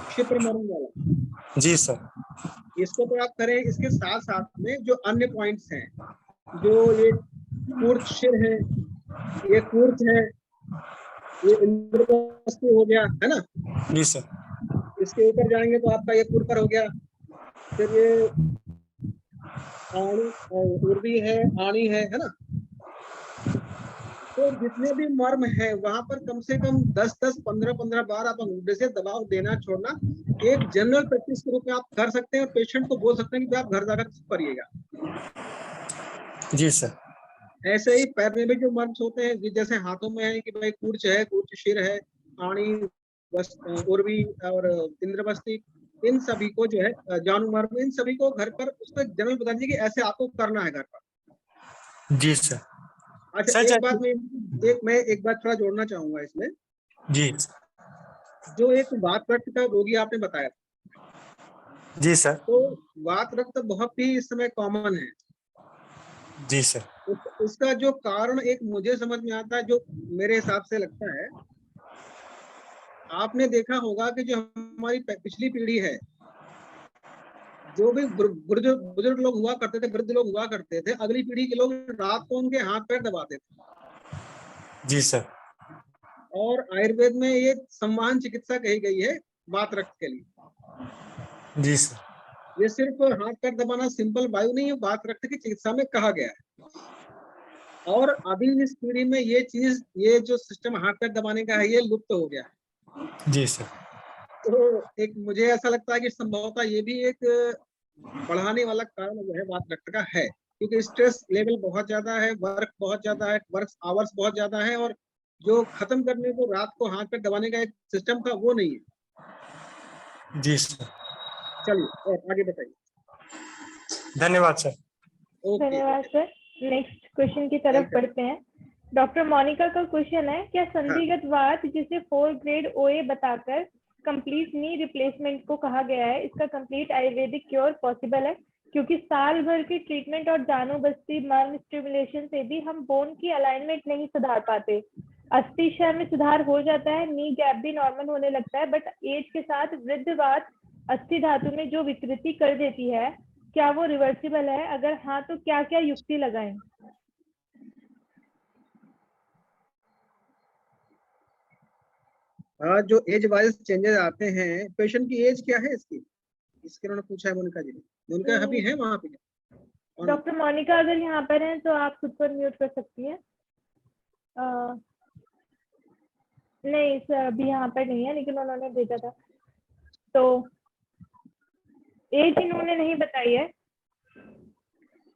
क्षिप्र मर्म वाला, जी सर। इसको तो आप करें। इसके साथ साथ में जो अन्य पॉइंट्स हैं, जो ये कूर्च शिर है, ये कूर्च है, ये इंद्रवस्ती हो गया, है ना। जी सर। इसके ऊपर जाएंगे तो आपका ये कुरकर हो गया, फिर ये आणी, उर्वी है, आणी है ना। तो जितने भी मर्म है वहां पर कम से कम 10-10, 15-15 बार आप अंगूठे से दबाव देना छोड़ना एक जनरल प्रैक्टिस के रूप में आप कर सकते हैं, और पेशेंट को बोल सकते हैं कि आप घर जाकर करिएगा। जी सर। ऐसे ही पैर में भी जो मर्म्स होते हैं, जैसे हाथों में है कि भाई कूर्च है, कूर्च शिर है, आणी, उर्वी और इंद्रवस्ती, इन सभी को जो है जानू मर्म, इन सभी को घर पर उसका जनरल बता दीजिए कि ऐसे आपको करना है घर पर। जी सर। अच्छा, सर एक बात मैं एक बात थोड़ा जोड़ना चाहूंगा इसमें। जी। जो एक वात रक्त का रोगी आपने बताया, जी सर। तो वात रक्त बहुत ही इस समय कॉमन है। जी सर। उसका जो कारण एक मुझे समझ में आता है, जो मेरे हिसाब से लगता है, आपने देखा होगा कि जो हमारी पिछली पीढ़ी है, जो भी बुजुर्ग लोग हुआ करते थे, वृद्ध लोग हुआ करते थे, अगली पीढ़ी के लोग रात को उनके हाथ पैर दबाते थे। जी सर। और आयुर्वेद में ये सम्मान चिकित्सा कही गई है वात रक्त के लिए। जी सर। ये सिर्फ हाथ पैर दबाना सिंपल वायु नहीं है, वात रक्त की चिकित्सा में कहा गया है। और अभी इस पीढ़ी में ये चीज, ये जो सिस्टम हाथ पैर दबाने का है, ये लुप्त हो गया है। जी सर। तो एक मुझे ऐसा लगता है कि संभवतः ये भी एक बढ़ाने वाला कारण जो है वात रक्त का है, क्योंकि स्ट्रेस लेवल बहुत ज्यादा है, वर्क बहुत ज्यादा है, वर्क आवर्स बहुत ज्यादा है, और जो खत्म करने को रात को हाथ पैर दबाने का एक सिस्टम था वो नहीं है। जी सर। चलिए और आगे बताइए। धन्यवाद सर। धन्यवाद सर। नेक्स्ट क्वेश्चन की तरफ बढ़ते हैं। डॉक्टर मोनिका का क्वेश्चन है, क्या संधिगत वात जिसे 4 ग्रेड OA बताकर कंप्लीट नी रिप्लेसमेंट को कहा गया है, इसका कंप्लीट आयुर्वेदिक क्योर पॉसिबल है? क्योंकि साल भर के ट्रीटमेंट और जानू बस्ती मर्म स्टिमुलेशन से भी हम बोन की अलाइनमेंट नहीं सुधार पाते। अस्थि क्षय में सुधार हो जाता है, नी गैप भी नॉर्मल होने लगता है, बट एज के साथ वृद्ध वात अस्थि धातु में जो विकृति कर देती है, क्या वो रिवर्सिबल है? अगर हाँ तो क्या क्या युक्ति लगाएं? जो एज वाइज चेंजेस आते हैं, पेशेंट की एज क्या है इसकी, इसके उन्होंने पूछा है मोनिका जी ने। मोनिका अभी है वहां पे? डॉक्टर मोनिका अगर यहाँ पर हैं तो आप खुद पर म्यूट कर सकती हैं। नहीं सर अभी यहाँ पर नहीं है, लेकिन उन्होंने भेजा था। तो एज इन्होंने नहीं बताई है।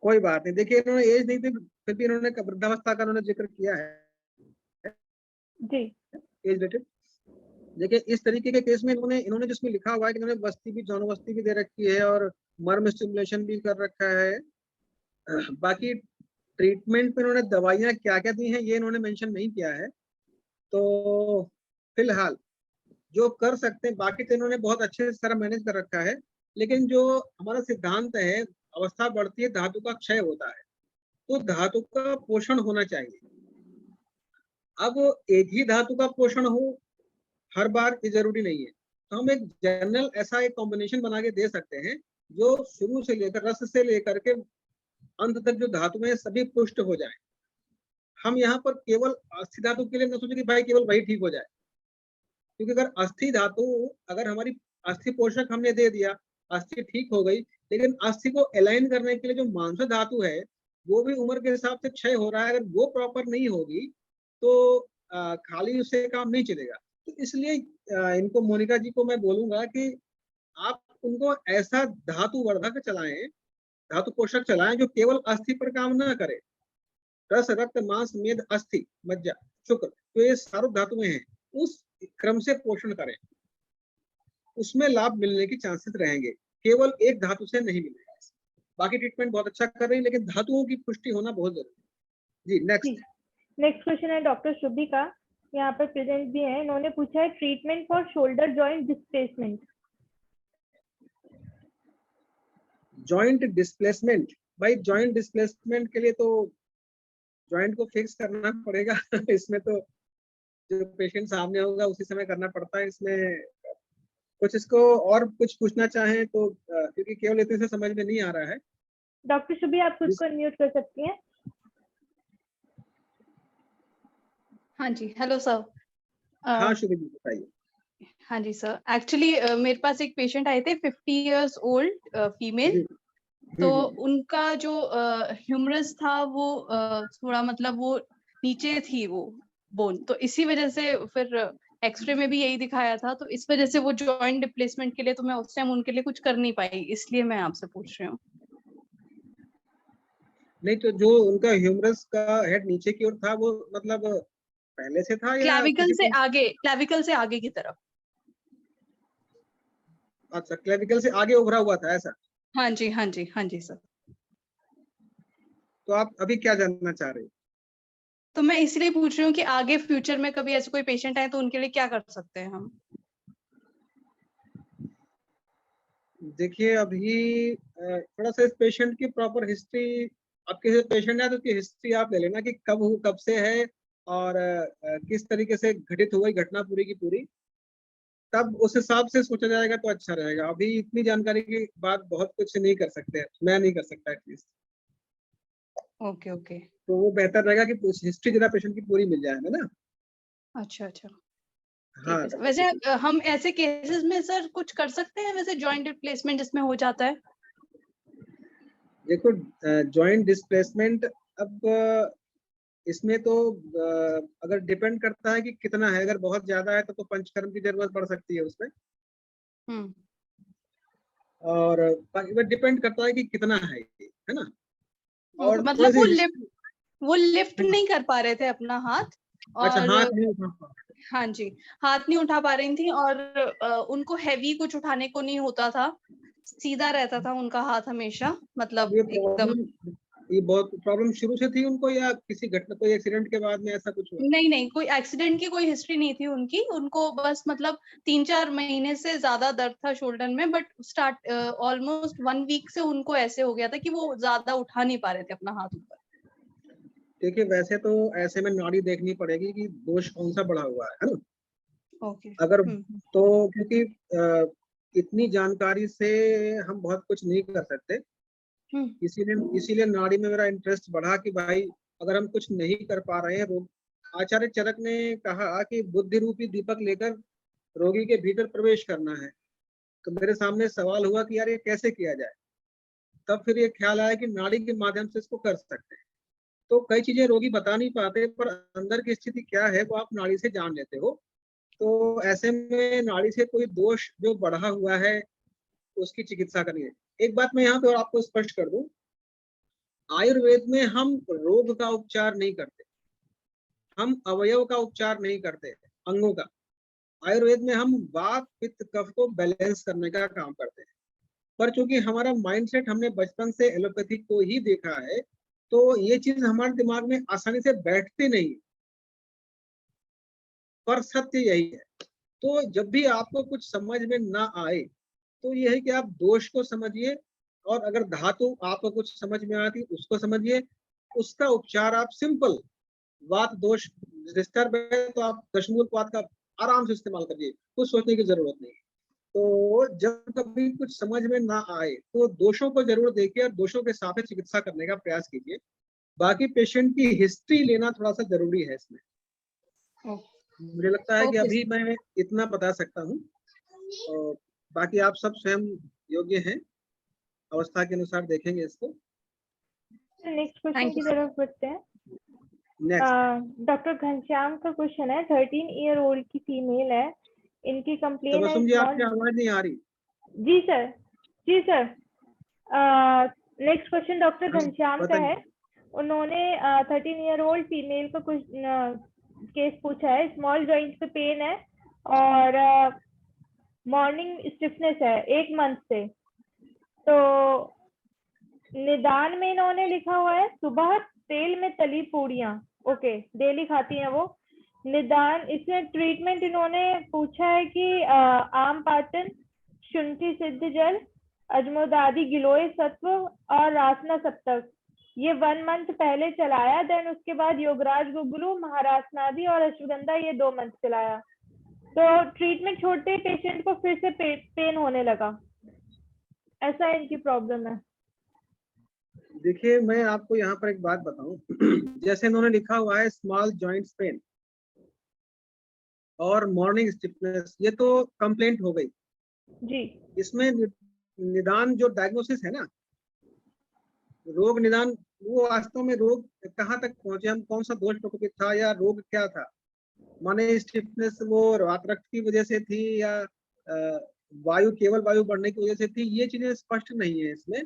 कोई बात नहीं, देखिए इन्होंने एज नहीं थी, फिर भी इन्होंने वृद्धावस्था का उन्होंने जिक्र किया है जी एज रिलेटेड। देखिए इस तरीके के केस में इन्होंने जिसमें लिखा हुआ है कि इन्होंने बस्ती भी, जानू बस्ती भी दे रखी है और मर्म स्टिमुलेशन भी कर रखा है, बाकी ट्रीटमेंट में इन्होंने दवाइयां क्या क्या दी हैं ये इन्होंने मेंशन नहीं किया है। तो फिलहाल जो कर सकते हैं, बाकी तो इन्होंने बहुत अच्छे से सारा मैनेज कर रखा है, लेकिन जो हमारा सिद्धांत है, अवस्था बढ़ती है धातु का क्षय होता है, तो धातु का पोषण होना चाहिए। अब एक ही धातु का पोषण हो हर बार ये जरूरी नहीं है, तो हम एक जनरल ऐसा एक कॉम्बिनेशन बना के दे सकते हैं जो शुरू से लेकर रस से लेकर के अंत तक जो धातु में सभी पुष्ट हो जाए। हम यहाँ पर केवल अस्थि धातु के लिए न सोचे कि भाई केवल वही ठीक हो जाए, क्योंकि अगर अस्थि धातु, अगर हमारी अस्थि पोषक हमने दे दिया, अस्थि ठीक हो गई, लेकिन अस्थि को अलाइन करने के लिए जो मांस धातु है वो भी उम्र के हिसाब से क्षय हो रहा है, अगर वो प्रॉपर नहीं होगी तो खाली उससे काम नहीं चलेगा। तो इसलिए इनको, मोनिका जी को मैं बोलूंगा कि आप उनको ऐसा धातु वर्धक चलाएं, धातु पोषक चलाएं जो केवल अस्थि पर काम ना करे। रस, रक्त, मांस, मेद, अस्थि, मज्जा, शुक्र, तो ये सारों धातुएं हैं, उस क्रम से पोषण करें, उसमें लाभ मिलने की चांसेस रहेंगे, केवल एक धातु से नहीं मिलेगा। बाकी ट्रीटमेंट बहुत अच्छा कर रही है, लेकिन धातुओं की पुष्टि होना बहुत जरूरी है। जी नेक्स्ट क्वेश्चन है डॉक्टर शुभी का, यहाँ पर प्रेजेंट भी है। इन्होंने पूछा है treatment for shoulder joint displacement. Joint displacement, भाई जॉइंट डिस्प्लेसमेंट के लिए तो जॉइंट को फिक्स करना पड़ेगा इसमें तो जो पेशेंट सामने होगा उसी समय करना पड़ता है। इसमें कुछ इसको और कुछ पूछना चाहें तो क्योंकि केवल इतने से समझ में नहीं आ रहा है। डॉक्टर शुभी आप खुद को अनम्यूट कर सकती हैं। हाँ जी, हेलो सर। हाँ शुभी जी बताइए। हाँ जी सर, एक्चुअली मेरे पास एक पेशेंट आए थे 50 इयर्स ओल्ड फीमेल। तो उनका जो ह्यूमरस था वो थोड़ा मतलब वो नीचे थी वो बोन, तो इसी वजह से फिर एक्सरे में भी यही दिखाया था, तो इस वजह से वो जॉइंट रिप्लेसमेंट के लिए तो मैं उस टाइम उनके लिए कुछ कर नहीं पाई, इसलिए मैं आपसे पूछ रही हूँ। नहीं तो जो उनका ह्यूमरस का हेड नीचे की ओर था वो मतलब पहले से था या क्लैविकल से आगे की तरफ। अच्छा क्लेविकल से आगे उभरा हुआ था ऐसा। हाँ जी हाँ जी हाँ जी सर। तो आप अभी क्या जानना चाह रहे हैं? तो मैं इसलिए पूछ रही हूँ कि आगे फ्यूचर में कभी ऐसे कोई पेशेंट आए तो उनके लिए क्या कर सकते हैं हम। देखिए अभी थोड़ा सा इस पेशेंट की प्रॉपर हिस्ट्री, आपके पेशेंट है तो उसकी हिस्ट्री आप ले लेना कि कब से है और किस तरीके से घटित हुई घटना पूरी की पूरी, तब उस हिसाब से सोचा जाएगा तो अच्छा रहेगा। अभी इतनी जानकारी के बाद बहुत कुछ नहीं कर सकते, मैं नहीं कर सकता एटलीस्ट। Okay okay. तो वो बेहतर रहेगा कि हिस्ट्री जरा पेशेंट की पूरी मिल जाए, है ना। अच्छा अच्छा। हाँ ठीक है। वैसे हम ऐसे केसेस में सर कुछ कर सकते हैं वैसे जॉइंट रिप्लेसमेंट जिसमें हो जाता है? देखो जॉइंट डिस्प्लेसमेंट अब इसमें तो अगर डिपेंड करता है कि कितना है, अगर बहुत ज्यादा है तो पंचकर्म की जरूरत पड़ सकती है उसमें। और डिपेंड करता है कि कितना है ये, है ना। और मतलब वो लिफ्ट नहीं कर पा रहे थे अपना हाथ। अच्छा और हाथ नहीं उठा पा रहे। हाँ जी, हाथ नहीं उठा पा रही थी और उनको हैवी कुछ उठाने को नहीं होता था, सीधा रहता था उनका हाथ हमेशा, मतलब एकदम। ये बहुत प्रॉब्लम शुरू से थी उनको या किसी घटना कोई एक्सीडेंट के बाद में ऐसा कुछ हुआ? नहीं नहीं, कोई एक्सीडेंट की कोई हिस्ट्री नहीं थी उनकी, उनको बस मतलब 3-4 महीने से ज्यादा दर्द था शोल्डर में, बट स्टार्ट ऑलमोस्ट 1 वीक से उनको ऐसे हो गया था कि वो ज्यादा उठा नहीं पा रहे थे अपना हाथ ऊपर। देखिए वैसे तो ऐसे में नाड़ी देखनी पड़ेगी कि दोष कौन सा बढ़ा हुआ है ना। ओके। अगर तो क्योंकि इतनी जानकारी से हम बहुत कुछ नहीं कर सकते, इसीलिए नाड़ी में मेरा इंटरेस्ट बढ़ा कि भाई अगर हम कुछ नहीं कर पा रहे हैं। आचार्य चरक ने कहा कि बुद्धि रूपी दीपक लेकर रोगी के भीतर प्रवेश करना है। तो मेरे सामने सवाल हुआ कि यार ये कैसे किया जाए। तब फिर ये ख्याल आया कि नाड़ी के माध्यम से इसको कर सकते हैं। तो कई चीजें रोगी बता नहीं पाते, पर अंदर की स्थिति क्या है वो आप नाड़ी से जान लेते हो। तो ऐसे में नाड़ी से कोई दोष जो बढ़ा हुआ है उसकी चिकित्सा करनी है। एक बात मैं यहाँ पे और आपको स्पष्ट कर दूं, आयुर्वेद में हम रोग का उपचार नहीं करते, हम अवयव का उपचार नहीं करते, अंगों का। आयुर्वेद में हम वात पित्त कफ को बैलेंस करने का काम करते हैं। पर चूंकि हमारा माइंडसेट हमने बचपन से एलोपैथी को ही देखा है, तो ये चीज हमारे दिमाग में आसानी से बैठती नहीं। पर सत्य यही है। तो जब भी आपको कुछ समझ में ना आए तो यह है कि आप दोष को समझिए, और अगर धातु आपको कुछ समझ में आती उसको समझिए, उसका उपचार आप सिंपल, वात दोष डिस्टर्ब है तो आप दशमूलपाद का आराम से इस्तेमाल करिए, कुछ सोचने की जरूरत नहीं। तो जब कभी कुछ समझ में ना आए तो दोषों को जरूर देखिए और दोषों के साथ चिकित्सा करने का प्रयास कीजिए। बाकी पेशेंट की हिस्ट्री लेना थोड़ा सा जरूरी है इसमें। मुझे लगता है कि अभी मैं इतना बता सकता हूँ, और बाकी आप सब स्वयं योग्य हैं, अवस्था के अनुसार देखेंगे इसको। नेक्स्ट क्वेश्चन की तरफ बढ़ते हैं। डॉक्टर घनश्याम का क्वेश्चन है, 13 ईयर ओल्ड की फीमेल है, इनकी कंप्लेन है। जी आपकी आवाज नहीं आ रही। जी सर, जी sir. Next question doctor Ghanshyam का है। उन्होंने 13 ईयर ओल्ड फीमेल का कुछ केस पूछा है। स्मॉल जॉइंट पे पेन है और मॉर्निंग स्टिफनेस है 1 मंथ से। तो निदान में इन्होंने लिखा हुआ है सुबह तेल में तली पूड़ियाँ, ओके, डेली खाती हैं वो। निदान इसमें ट्रीटमेंट इन्होंने पूछा है कि आम पाचन, शुंठी सिद्ध जल, अजमोदादी गिलोय सत्व और रासना सप्तक, ये 1 मंथ पहले चलाया। देन उसके बाद योगराज गुगलू, महारासनादि और अश्वगंधा, ये 2 मंथ चलाया। तो ट्रीटमेंट छोड़ते ही पेशेंट को फिर से पेन होने लगा। ऐसा इनकी प्रॉब्लम है। देखिए मैं आपको यहाँ पर एक बात बताऊं, जैसे इन्होंने लिखा हुआ है स्मॉल जॉइंट्स पेन और मॉर्निंग स्टिफनेस, ये तो कंप्लेंट हो गई जी। इसमें निदान जो डायग्नोसिस है ना, रोग निदान, वो वास्तव में रोग कहाँ तक पहुंचे, हम कौन सा दोष प्रकोपित था या रोग क्या था, माने स्टिफनेस वो वात रक्त की वजह से थी या वायु, केवल वायु बढ़ने की वजह से थी, ये चीजें स्पष्ट नहीं है इसमें।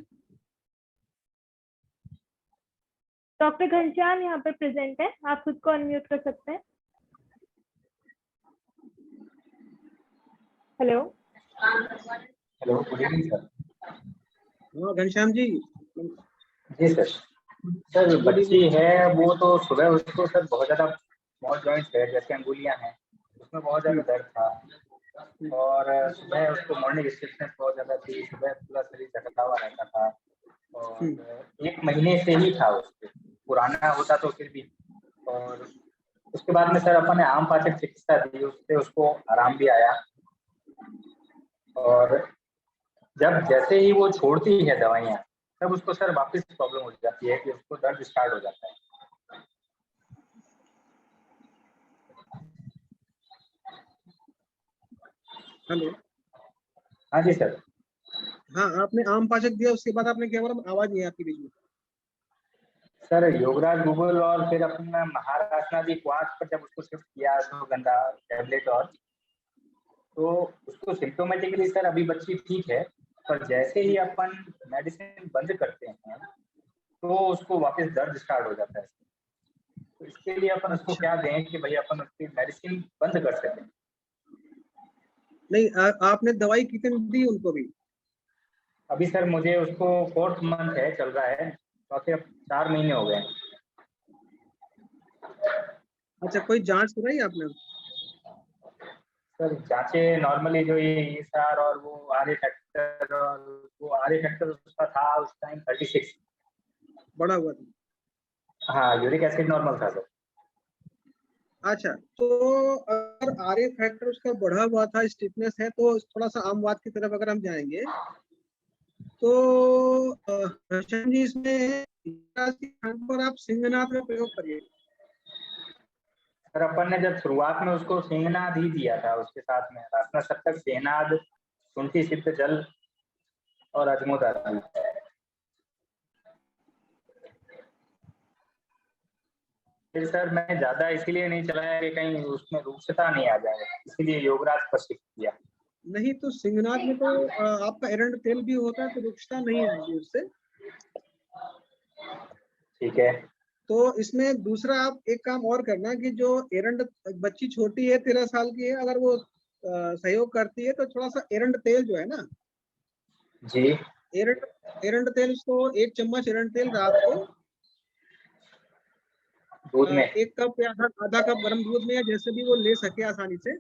डॉक्टर घनश्याम यहाँ पे प्रेजेंट है, आप खुद को अनम्यूट कर सकते हैं। Hello. Hello, good evening sir. हाँ घनश्याम जी। जी सर। सर बच्ची है वो तो सुबह उसको सर बहुत ज्यादा स्मॉल जॉइंट्स है, जैसे अंगुलियां हैं, उसमें बहुत ज्यादा दर्द था और सुबह उसको मॉर्निंग स्टिफनेस बहुत ज्यादा थी, सुबह पूरा शरीर झटका हुआ रहता था और 1 महीने से ही था, उसको पुराना होता तो फिर भी। और उसके बाद में सर अपन ने आम पाचक चिकित्सा दी, उससे उसको आराम भी आया और जब जैसे ही वो छोड़ती है दवाइयाँ तब उसको सर वापस प्रॉब्लम हो जाती है कि उसको दर्द स्टार्ट हो जाता है। हेलो। हाँ जी सर। हाँ आपने आम पाचक दिया, उसके बाद आपने क्या बोला, आवाज नहीं आपकी बीच में। सर योगराज गूगल और फिर अपना महारासनादि क्वाथ पर जब उसको शिफ्ट किया अश्वगंधा टैबलेट और, तो उसको सिम्टोमेटिकली सर अभी बच्ची ठीक है, पर जैसे ही अपन मेडिसिन बंद करते हैं तो उसको वापस दर्द स्टार्ट हो जाता है। तो इसके लिए अपन उसको क्या दें कि भाई अपन उसकी मेडिसिन बंद कर सकें। नहीं आपने दवाई कितनी दी उनको भी? अभी सर मुझे उसको 4th मंथ है, चल रहा है, तो फिर 4 महीने हो गए। अच्छा, कोई जांच कराई आपने? सर जांचे नॉर्मली जो ये ESR और वो आर फैक्टर, और वो आर फैक्टर उसका था उस टाइम 36 बड़ा हुआ था। हाँ, यूरिक एसिड नॉर्मल था सर। अच्छा, तो अगर आर फैक्टर उसका बढ़ा हुआ था, स्टिफनेस है, तो थोड़ा सा आम बात की तरफ अगर हम जाएंगे तो हर्षन जी इसमें पर आप सिंहनाथ में प्रयोग करिए। सर अपन ने जब शुरुआत में उसको सिंहनाद ही दिया था, उसके साथ में रासना सप्तक, सेनाद, शुंठी सिद्ध जल और अजमोदादी। फिर सर मैं ज्यादा इसीलिए नहीं चलाया कि कहीं उसमें रूक्षता नहीं आ जाए, इसीलिए योगराज पर शिफ्ट किया। नहीं तो सिंहनाथ में तो आपका एरंड तेल भी होता है, तो रुक्षता नहीं आएगी उससे। ठीक है। तो इसमें दूसरा आप एक काम और करना कि जो एरंड, बच्ची छोटी है 13 साल की है, अगर वो सहयोग करती है तो थोड़ा सा एरंड तेल जो है ना जी, एरंड तेल, उसको 1 चम्मच एरंड तेल रात को दूध में 1 कप या आधा कप गर्म दूध में, या जैसे भी वो ले सके आसानी से,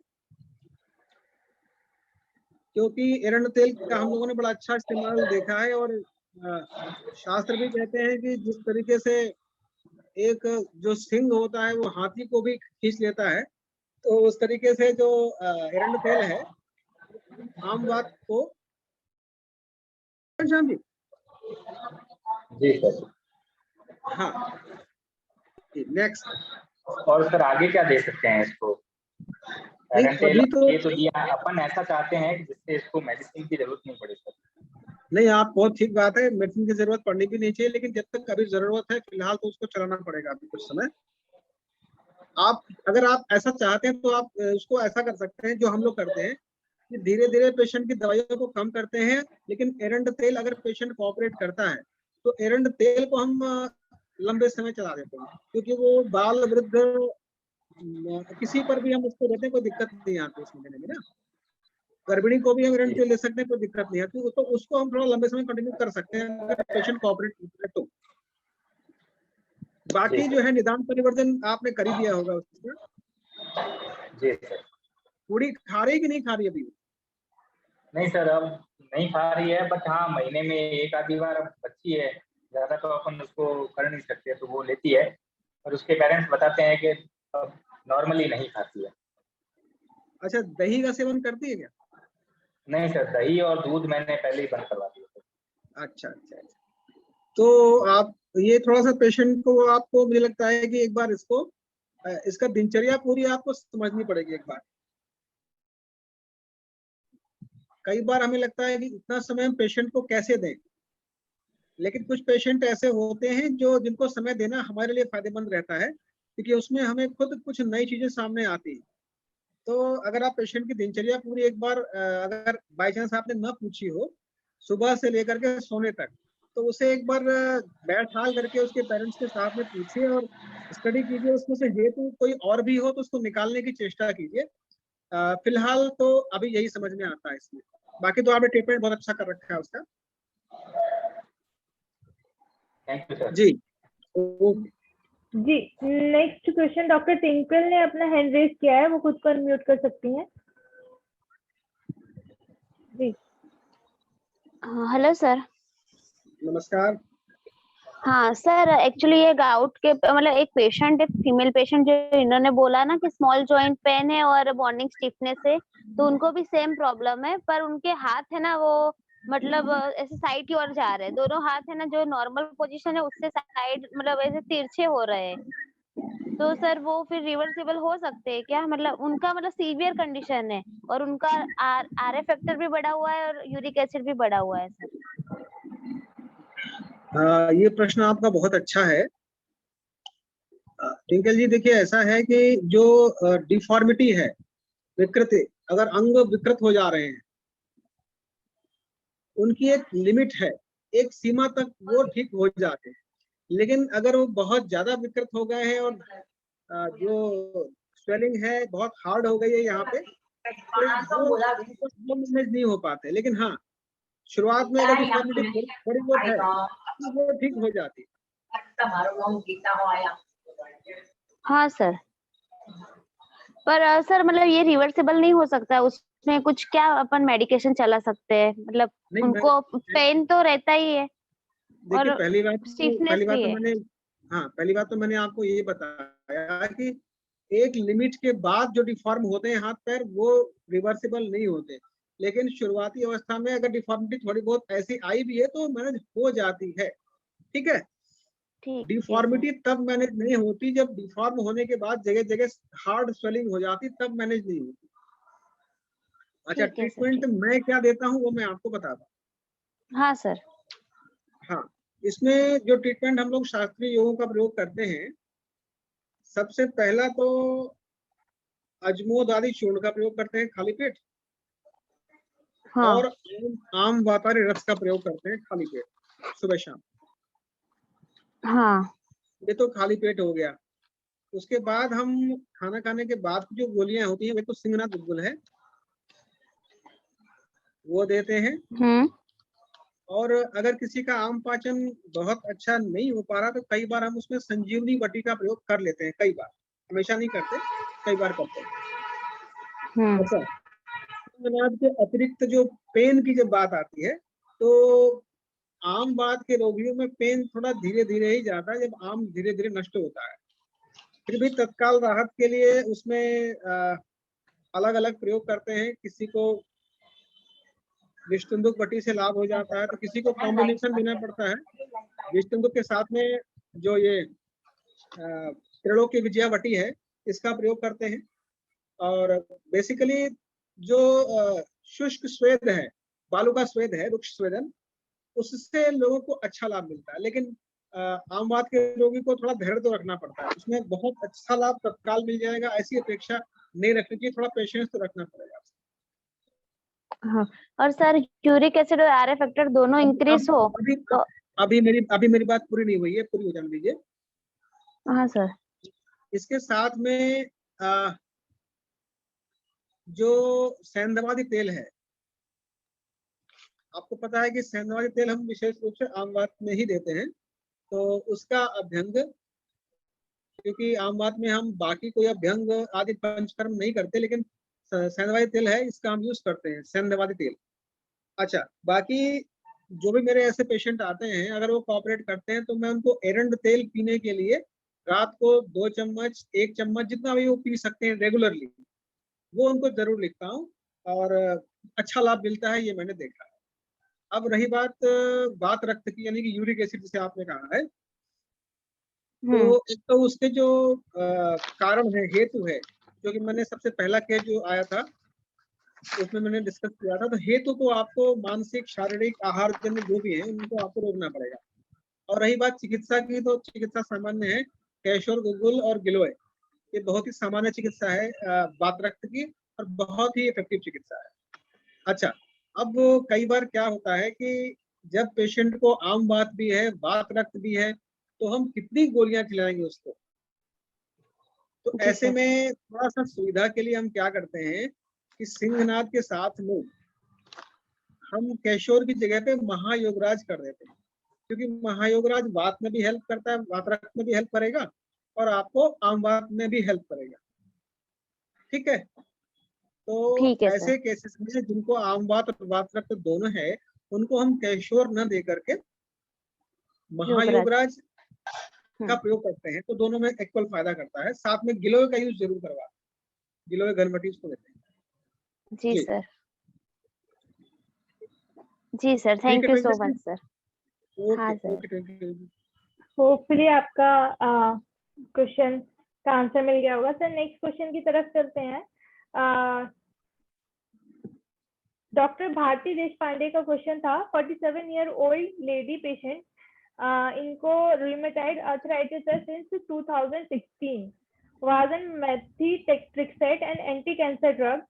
क्योंकि एरंड तेल का हम लोगों ने बड़ा अच्छा इस्तेमाल देखा है और शास्त्र भी कहते हैं कि जिस तरीके से एक जो सिंह होता है वो हाथी को भी खींच लेता है, तो उस तरीके से जो एरंड तेल है आम बात को। जी जी सर। हाँ, नेक्स्ट। और सर आगे क्या दे सकते हैं इसको? अभी तो ये तो दिया, अपन ऐसा चाहते हैं कि जिससे इसको मेडिसिन की जरूरत नहीं पड़े सर। नहीं, आप बहुत ठीक बात है, मेडिसिन की जरूरत पड़नी भी नहीं चाहिए, लेकिन जब तक अभी जरूरत है फिलहाल तो उसको चलाना पड़ेगा अभी कुछ समय। आप अगर आप ऐसा चाहते हैं तो आप उसको ऐसा कर सकते हैं जो हम लोग करते हैं कि धीरे धीरे पेशेंट की दवाइयों को कम करते हैं, लेकिन एरंड तेल अगर पेशेंट कोऑपरेट करता है तो एरंड तेल को हम लंबे समय चला देते हैं, क्योंकि वो बाल वृद्ध किसी पर भी हम उसको देते हैं, कोई दिक्कत नहीं आती उसमें देने में ना। गर्भिणी को भी हम एरंड तेल ले सकते हैं, कोई दिक्कत नहीं आती, तो उसको हम थोड़ा लंबे समय कंटिन्यू कर सकते हैं अगर पेशेंट कोऑपरेट करता है तो। बाकी जो है निदान परिवर्तन आपने कर ही दिया होगा उसका। जी सर। पूरी खा रही कि नहीं खा रही अभी? नहीं सर, अब नहीं खा रही है, बट हाँ महीने में एक आधी बार, अब बच्ची है, ज्यादा तो अपन उसको कर नहीं सकते, तो वो लेती है। और उसके पेरेंट्स बताते हैं कि अब नॉर्मली नहीं खाती है। अच्छा, दही का सेवन करती है क्या? नहीं सर, दही और दूध मैंने पहले ही बंद करवा दिया। अच्छा अच्छा अच्छा। तो आप ये थोड़ा सा पेशेंट को, आपको मुझे लगता है कि एक बार इसको इसका दिनचर्या पूरी आपको समझनी पड़ेगी एक बार। कई बार हमें लगता है कि इतना समय हम पेशेंट को कैसे दें, लेकिन कुछ पेशेंट ऐसे होते हैं जो जिनको समय देना हमारे लिए फायदेमंद रहता है, क्योंकि उसमें हमें खुद कुछ नई चीजें सामने आती हैं। तो अगर आप पेशेंट की दिनचर्या पूरी एक बार अगर बाई चांस आपने न पूछी हो, सुबह से लेकर के सोने तक, तो उसे एक बार बैठाल करके उसके पेरेंट्स के साथ में पूछिए और स्टडी कीजिए, उसमें से हेतु कोई और भी हो तो उसको निकालने की चेष्टा कीजिए। फिलहाल तो अभी यही समझ में आता है इसमें। बाकी तो आपने ट्रीटमेंट बहुत अच्छा कर रखा है उसका। Thank you sir. जी ओके। जी, नेक्स्ट क्वेश्चन डॉक्टर टिंकल ने अपना हैंड रेज किया है, वो खुद को अनम्यूट कर सकती हैं। जी हेलो सर। नमस्कार। हाँ सर, एक्चुअली ये गाउट के मतलब एक पेशेंट, एक फीमेल पेशेंट जो इन्होंने बोला ना कि स्मॉल जॉइंट पेन है और बॉन्डिंग स्टिफनेस है, तो उनको भी सेम प्रॉब्लम है, पर उनके हाथ है ना वो मतलब ऐसे साइड की ओर जा रहे हैं, दोनों हाथ है ना जो नॉर्मल पोजीशन है उससे साइड मतलब ऐसे तिरछे हो रहे हैं। तो सर वो फिर रिवर्सिबल हो सकते हैं क्या? मतलब उनका मतलब सीवियर कंडीशन है और उनका आरए फैक्टर भी बढ़ा हुआ है और यूरिक एसिड भी बढ़ा हुआ है सर। ये प्रश्न आपका बहुत अच्छा है टिंकल जी। देखिए, ऐसा है कि जो डिफॉर्मिटी है, विकृति, अगर अंग विकृत हो जा रहे हैं, उनकी एक लिमिट है, एक सीमा तक वो ठीक हो जाते हैं। लेकिन अगर वो बहुत ज्यादा विकृत हो गए हैं और जो स्वेलिंग है बहुत हार्ड हो गई है यहाँ पे, तो वो मैनेज नहीं हो पाते। लेकिन हाँ, शुरुआत में अगर डिफॉर्मिटी थोड़ी बहुत है तो वो ठीक हो जाती है। हाँ सर, पर सर मतलब ये रिवर्सिबल नहीं हो सकता, उसमें कुछ क्या अपन मेडिकेशन चला सकते हैं? मतलब नहीं, उनको पेन तो रहता ही है देखिए, और स्टिफनेस भी है। पहली बात तो मैंने आपको ये बताया कि एक लिमिट के बाद जो डिफॉर्म होते हैं हाथ पैर, वो रिवर्सिबल नहीं होते। लेकिन शुरुआती अवस्था में अगर डिफॉर्मिटी थोड़ी बहुत ऐसी आई भी है तो मैनेज हो जाती है। ठीक है। ठीक है डिफॉर्मिटी तब मैनेज नहीं होती जब डिफॉर्म होने के बाद जगह जगह हार्ड स्वेलिंग हो जाती, तब मैनेज नहीं होती। अच्छा, ठीक है सर, ट्रीटमेंट मैं क्या देता हूँ वो मैं आपको बताता हूँ। हाँ सर। हाँ, इसमें जो ट्रीटमेंट हम लोग शास्त्रीय योगों का प्रयोग करते हैं, सबसे पहला तो अजमोद आदि चूर्ण का प्रयोग करते हैं खाली पेट, हाँ और आम वातारी रस का प्रयोग करते हैं खाली पेट सुबह शाम। हाँ ये तो खाली पेट हो गया। उसके बाद हम खाना खाने के बाद जो गोलियां होती हैं वे तो सिंगना गुलगुल है, वो देते हैं। और अगर किसी का आम पाचन बहुत अच्छा नहीं हो पा रहा तो कई बार हम उसमें संजीवनी बटी का प्रयोग कर लेते हैं। कई बार, हमेशा नहीं करते, कई बार करते हैं। अच्छा, इलाज के अतिरिक्त जो पेन की जब बात आती है, तो आम बात के रोगियों में पेन थोड़ा धीरे धीरे ही जाता है जब आम धीरे धीरे नष्ट होता है। फिर भी तत्काल राहत के लिए उसमें अलग अलग प्रयोग करते हैं। किसी को विषतुंदुक बटी से लाभ हो जाता है तो किसी को कॉम्बिनेशन देना पड़ता है। विषतुंदुक के साथ में जो ये त्रिलोक की विजया बटी है, इसका प्रयोग करते हैं। और बेसिकली जो शुष्क स्वेद है, बालू का स्वेद है, रुक्ष स्वेदन, उससे लोगों को अच्छा लाभ मिलता है। लेकिन आम बात के रोगी को थोड़ा धैर्य तो रखना पड़ता है, उसमें बहुत अच्छा लाभ तत्काल मिल जाएगा ऐसी अपेक्षा नहीं रखनी चाहिए, थोड़ा पेशेंस तो रखना पड़ेगा। हाँ, और सर यूरिक एसिड और आरए फैक्टर दोनों इंक्रीज हो तो अभी मेरी बात पूरी नहीं हुई है, पूरी हो जाने दीजिए। हाँ सर। इसके साथ में जो सेंधमादी तेल है, आपको पता है कि सेंधमादी तेल हम विशेष रूप से आम बात में ही देते हैं, तो उसका अभ्यंग, क्योंकि आम बात में हम बाकी कोई अभ्यंग आदि पंचकर्म नहीं करते, लेकिन सेंधमादी तेल है इसका हम यूज करते हैं, सेंधमादी तेल। अच्छा, बाकी जो भी मेरे ऐसे पेशेंट आते हैं, अगर वो कोऑपरेट करते हैं तो मैं उनको एरंड तेल पीने के लिए रात को 2 चम्मच 1 चम्मच जितना भी वो पी सकते हैं रेगुलरली, वो उनको जरूर लिखता हूँ और अच्छा लाभ मिलता है, ये मैंने देखा है। अब रही बात रक्त की, यानी कि यूरिक एसिड जिसे आपने कहा है, तो एक तो उसके जो कारण है, हेतु है, जो कि मैंने सबसे पहला केस जो आया था उसमें मैंने डिस्कस किया था, तो हेतु तो आपको मानसिक शारीरिक आहार जन्य जो भी है उनको आपको रोकना पड़ेगा। और रही बात चिकित्सा की, तो चिकित्सा सामान्य है, कैशोर गुगुल और गिलोय, ये बहुत ही सामान्य चिकित्सा है वात रक्त की, और बहुत ही इफेक्टिव चिकित्सा है। अच्छा, अब कई बार क्या होता है कि जब पेशेंट को आम वात भी है, वात रक्त भी है, तो हम कितनी गोलियां खिलाएंगे उसको। तो ऐसे में थोड़ा सा सुविधा के लिए हम क्या करते हैं कि सिंहनाथ के साथ में हम कैशोर की जगह पे महायोगराज कर देते हैं, क्योंकि महायोगराज वात में भी हेल्प करता है, वात रक्त में भी हेल्प करेगा और आपको आम वात में भी हेल्प करेगा। ठीक है, तो ऐसे केसेस में जिनको आम वात और वात रक्त दोनों है, उनको हम कैशोर न दे करके महायोगराज का प्रयोग करते हैं, तो दोनों में इक्वल फायदा करता है। साथ में गिलोय का यूज जरूर करवा, गिलोय घनमटी उसको देते हैं। जी सर, जी sir, thank you so much sir. हाँ सर, होपफुली आपका क्वेश्चन का आंसर मिल गया होगा। सर नेक्स्ट क्वेश्चन की तरफ चलते हैं। डॉक्टर भारती देशपांडे का क्वेश्चन था, 47-year-old लेडी पेशेंट, इनको रूमेटॉइड आर्थराइटिस है since 2016, was on methotrexate and anti-cancer drug,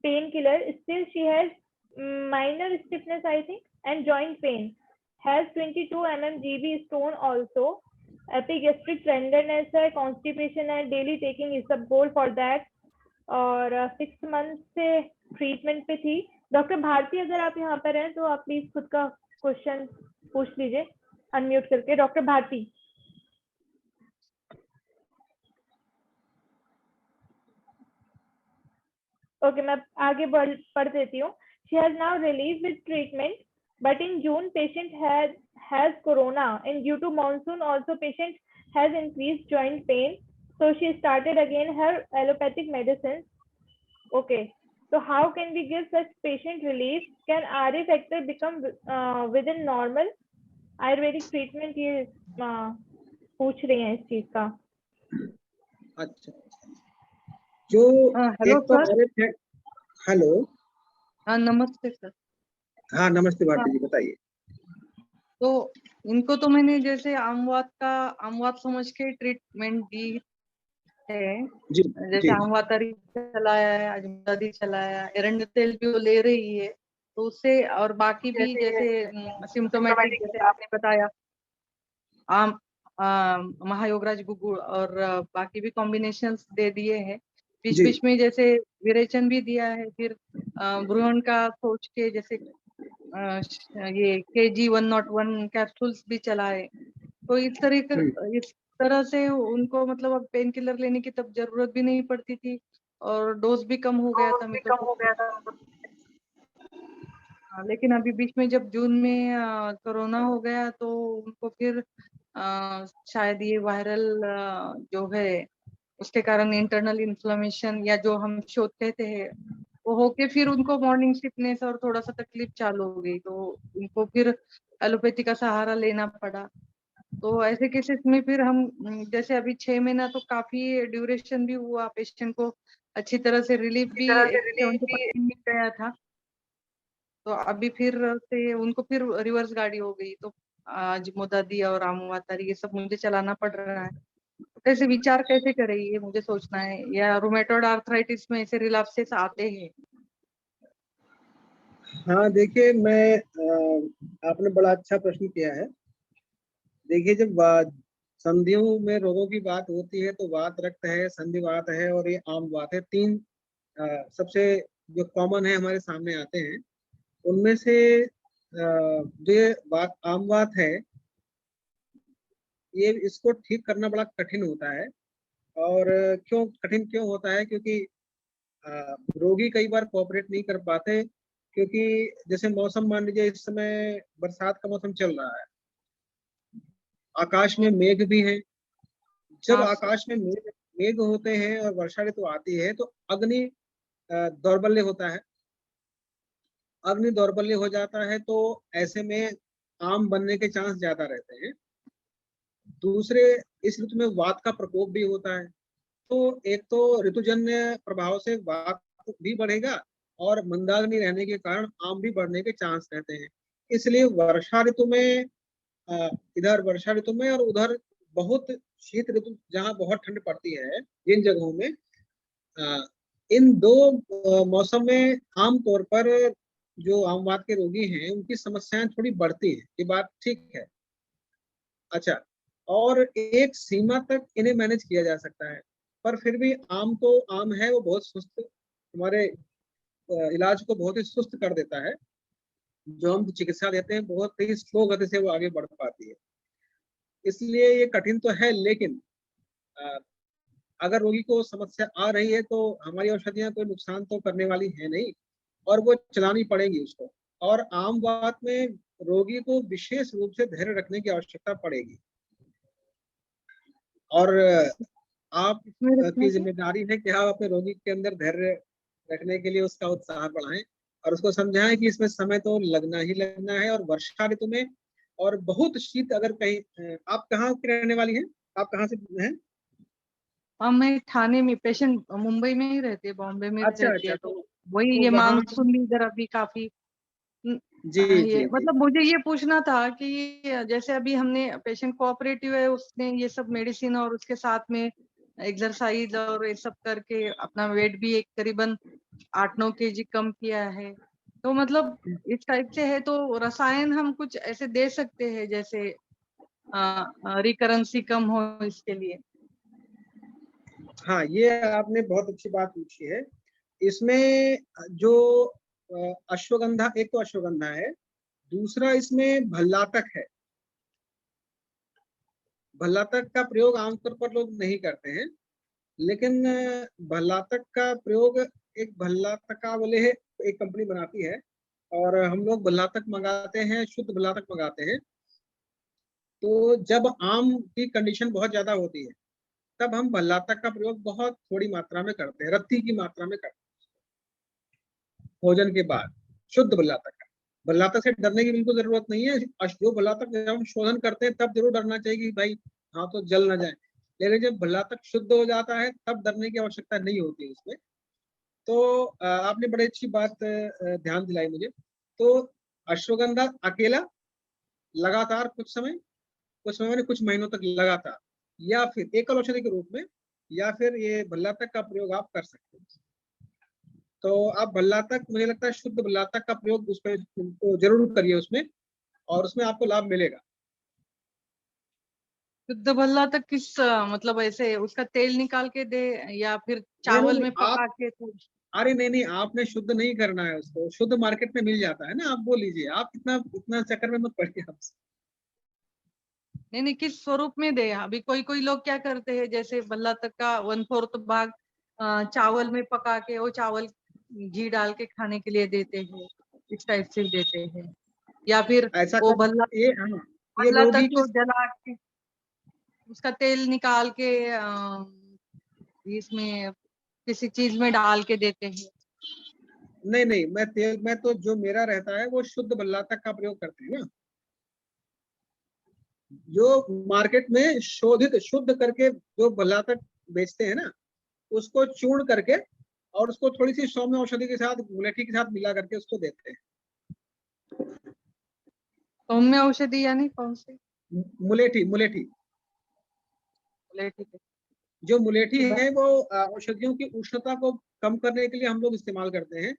painkiller, still she has minor stiffness I think and joint pain, has 22 mm GB stone also, epigastric tenderness है, constipation है, daily taking isabgol for that, और 6 month से treatment पे थी। Doctor Bharti अगर आप यहाँ पर हैं तो आप प्लीज खुद का क्वेश्चन पूछ लीजिए अनम्यूट करके। डॉक्टर भारती। ओके, मैं आगे पढ़ देती हूँ। She has now relieved with treatment, but in June patient has corona, and due to monsoon also patient has increased joint pain, so she started again her allopathic medicines. Okay, so how can we give such patient relief? Can RA factor become within normal? Ayurvedic treatment ये पूछ रही हैं इस चीज का। अच्छा, जो hello sir. Hello, हाँ नमस्ते सर। हाँ नमस्ते भारती जी, बताइए। तो इनको तो मैंने जैसे आमवात समझ के ट्रीटमेंट दी है, जैसे आमवातारी चलाया है, अजमदादी चलाया, एरंड तेल भी वो ले रही है, तो उससे और बाकी भी जैसे सिम्टोमेटिक जैसे आपने बताया महायोगराज गुगुल और बाकी भी कॉम्बिनेशंस दे दिए हैं। बीच बीच में जैसे विरेचन भी दिया है, फिर भ्रूण का सोच के जैसे ये KG-101 कैप्सूल्स भी चलाए। तो इस तरह से उनको मतलब अब पेन किलर लेने की तब जरूरत भी नहीं पड़ती थी और डोज भी कम हो गया था। लेकिन अभी बीच में जब जून में कोरोना हो गया तो उनको फिर शायद ये वायरल जो है उसके कारण इंटरनल इन्फ्लेमेशन या जो हम शोध कहते हैं वो होके फिर उनको मॉर्निंग सिकनेस और थोड़ा सा तकलीफ चालू हो गई, तो उनको फिर एलोपैथी का सहारा लेना पड़ा। तो ऐसे केसेस में फिर हम जैसे अभी 6 महीना तो काफी ड्यूरेशन भी हुआ, पेशेंट को अच्छी तरह से रिलीफ भी 70% मिल गया था। तो अभी फिर से उनको फिर रिवर्स गाड़ी हो गई, तो आज मोदादी और आमवातारी ये सब मुझे चलाना पड़ रहा है। कैसे विचार कैसे करें ये मुझे सोचना है, या रूमेटॉइड आर्थराइटिस में ऐसे रिलैप्सेस आते हैं? हाँ देखिए, आपने बड़ा अच्छा प्रश्न किया है। देखिए, जब संधियों में रोगों की बात होती है तो वात रक्त है, संधिवात है और ये आम वात है, तीन सबसे जो कॉमन है हमारे सामने आते हैं। उनमें से जो ये आम वात है, ये इसको ठीक करना बड़ा कठिन होता है। और क्यों होता है? क्योंकि रोगी कई बार कोऑपरेट नहीं कर पाते, क्योंकि जैसे मौसम मान लीजिए इस समय बरसात का मौसम चल रहा है, आकाश में मेघ भी है। जब हाँ, आकाश में मेघ मेघ होते हैं और वर्षा ऋतु आती है तो अग्नि दौर्बल्य होता है, अग्नि दौर्बल्य हो जाता है, तो ऐसे में आम बनने के चांस ज्यादा रहते हैं। दूसरे, इस ऋतु में वात का प्रकोप भी होता है, तो एक तो ऋतुजन्य प्रभाव से वात भी बढ़ेगा और मंदाग्नि रहने के कारण आम भी बढ़ने के चांस रहते हैं। इसलिए वर्षा ऋतु में इधर वर्षा ऋतु में और उधर बहुत शीत ऋतु जहाँ बहुत ठंड पड़ती है, जिन जगहों में इन दो मौसम में आमतौर पर जो आमवात के रोगी हैं उनकी समस्याएं थोड़ी बढ़ती है, ये बात ठीक है। अच्छा, और एक सीमा तक इन्हें मैनेज किया जा सकता है, पर फिर भी आम तो आम है, वो बहुत सुस्त हमारे इलाज को बहुत ही सुस्त कर देता है। जो हम चिकित्सा देते हैं बहुत ही स्लो गति से वो आगे बढ़ पाती है, इसलिए ये कठिन तो है। लेकिन अगर रोगी को समस्या आ रही है तो हमारी औषधियां कोई नुकसान तो करने वाली है नहीं, और वो चलानी पड़ेगी उसको। और आम बात में रोगी को विशेष रूप से धैर्य रखने की आवश्यकता पड़ेगी, और आप की जिम्मेदारी है कि आप अपने रोगी के अंदर धैर्य रखने के लिए उसका उत्साह बढ़ाएं और उसको समझाएं कि इसमें समय तो लगना ही लगना है। और वर्षा ऋतु में और बहुत शीत, अगर कहीं आप कहाँ की रहने वाली हैं, आप कहाँ से हैं? मैं ठाणे में, पेशेंट मुंबई में ही रहती है, बॉम्बे में अच्छा रहती अच्छा, है, तो वही ये वहाँ मानसून भी इधर अभी काफी जी ये जी जी मतलब मुझे ये पूछना था कि जैसे अभी हमने पेशेंट कोऑपरेटिव है, उसने ये सब मेडिसिन और उसके साथ में एक्सरसाइज और ये सब करके अपना वेट भी एक करीबन 8-9 kg कम किया है, तो मतलब इस टाइप से है, तो रसायन हम कुछ ऐसे दे सकते हैं जैसे रिकरेंसी कम हो इसके लिए? हाँ, ये आपने बहुत अच्छी बात पूछी है। इसमें जो अश्वगंधा, एक तो अश्वगंधा है, दूसरा इसमें भल्लातक है। भल्लातक का प्रयोग आमतौर पर लोग नहीं करते हैं, लेकिन भल्लातक का प्रयोग, एक भल्लातका बोले है, एक कंपनी बनाती है, और हम लोग भल्लातक मंगाते हैं, शुद्ध भल्लातक मंगाते हैं। तो जब आम की कंडीशन बहुत ज्यादा होती है तब हम भल्लातक का प्रयोग बहुत थोड़ी मात्रा में करते हैं, रत्ती की मात्रा में करते हैं भोजन के बाद, शुद्ध भल्लातक का। भल्लातक से डरने की बिल्कुल जरूरत नहीं है। जो भल्लातक जब हम शोधन करते हैं तब जरूर डरना चाहिए कि भाई हाँ तो जल ना जाए, लेकिन जब भल्लातक शुद्ध हो जाता है तब डरने की आवश्यकता नहीं होती उसमें। तो आपने बड़ी अच्छी बात ध्यान दिलाई मुझे। तो अश्वगंधा अकेला लगातार कुछ समय कुछ महीनों तक लगातार, या फिर एकल औषधि के रूप में, या फिर ये भल्लातक का प्रयोग आप कर सकते हैं। तो आप भल्लातक, मुझे लगता है शुद्ध भल्लातक का प्रयोग उस पर तो जरूर करिए उसमें, और उसमें आपको लाभ मिलेगा। शुद्ध भल्ला तक किस मतलब ऐसे उसका तेल निकाल के दे या फिर नहीं चावल नहीं, में आप, पका के? तो अरे नहीं नहीं, आपने शुद्ध नहीं करना है उसको, शुद्ध मार्केट में मिल जाता है ना, आप वो लीजिए। आप इतना इतना चक्कर में मत पड़िए आपसे। नहीं नहीं, किस स्वरूप में दे? अभी कोई कोई लोग क्या करते हैं, जैसे भल्ला तक का 1/4 भाग चावल में पका के वो चावल घी डाल के खाने के लिए देते हैं, इस टाइप से देते हैं, या फिर ऐसा वो कर, ये हाँ, ये भल्ला रोगी तक की, को जला के उसका तेल निकाल के इसमें किसी चीज में डाल के देते हैं। नहीं नहीं, मैं तेल में तो जो मेरा रहता है वो शुद्ध भल्लातक का प्रयोग करते हैं ना। जो मार्केट में शोधित शुद्ध करके जो भल्लातक बेचते हैं ना, उसको चूर्ण करके और उसको थोड़ी सी सौम्य औषधि के साथ, मुलेठी के साथ मिला करके उसको देते हैं। सौम्य औषधि यानी कौन सी? मुलेठी, मुलेठी। बोले ठीक है। जो मुलेठी है वो औषधियों की उष्णता को कम करने के लिए हम लोग इस्तेमाल करते हैं,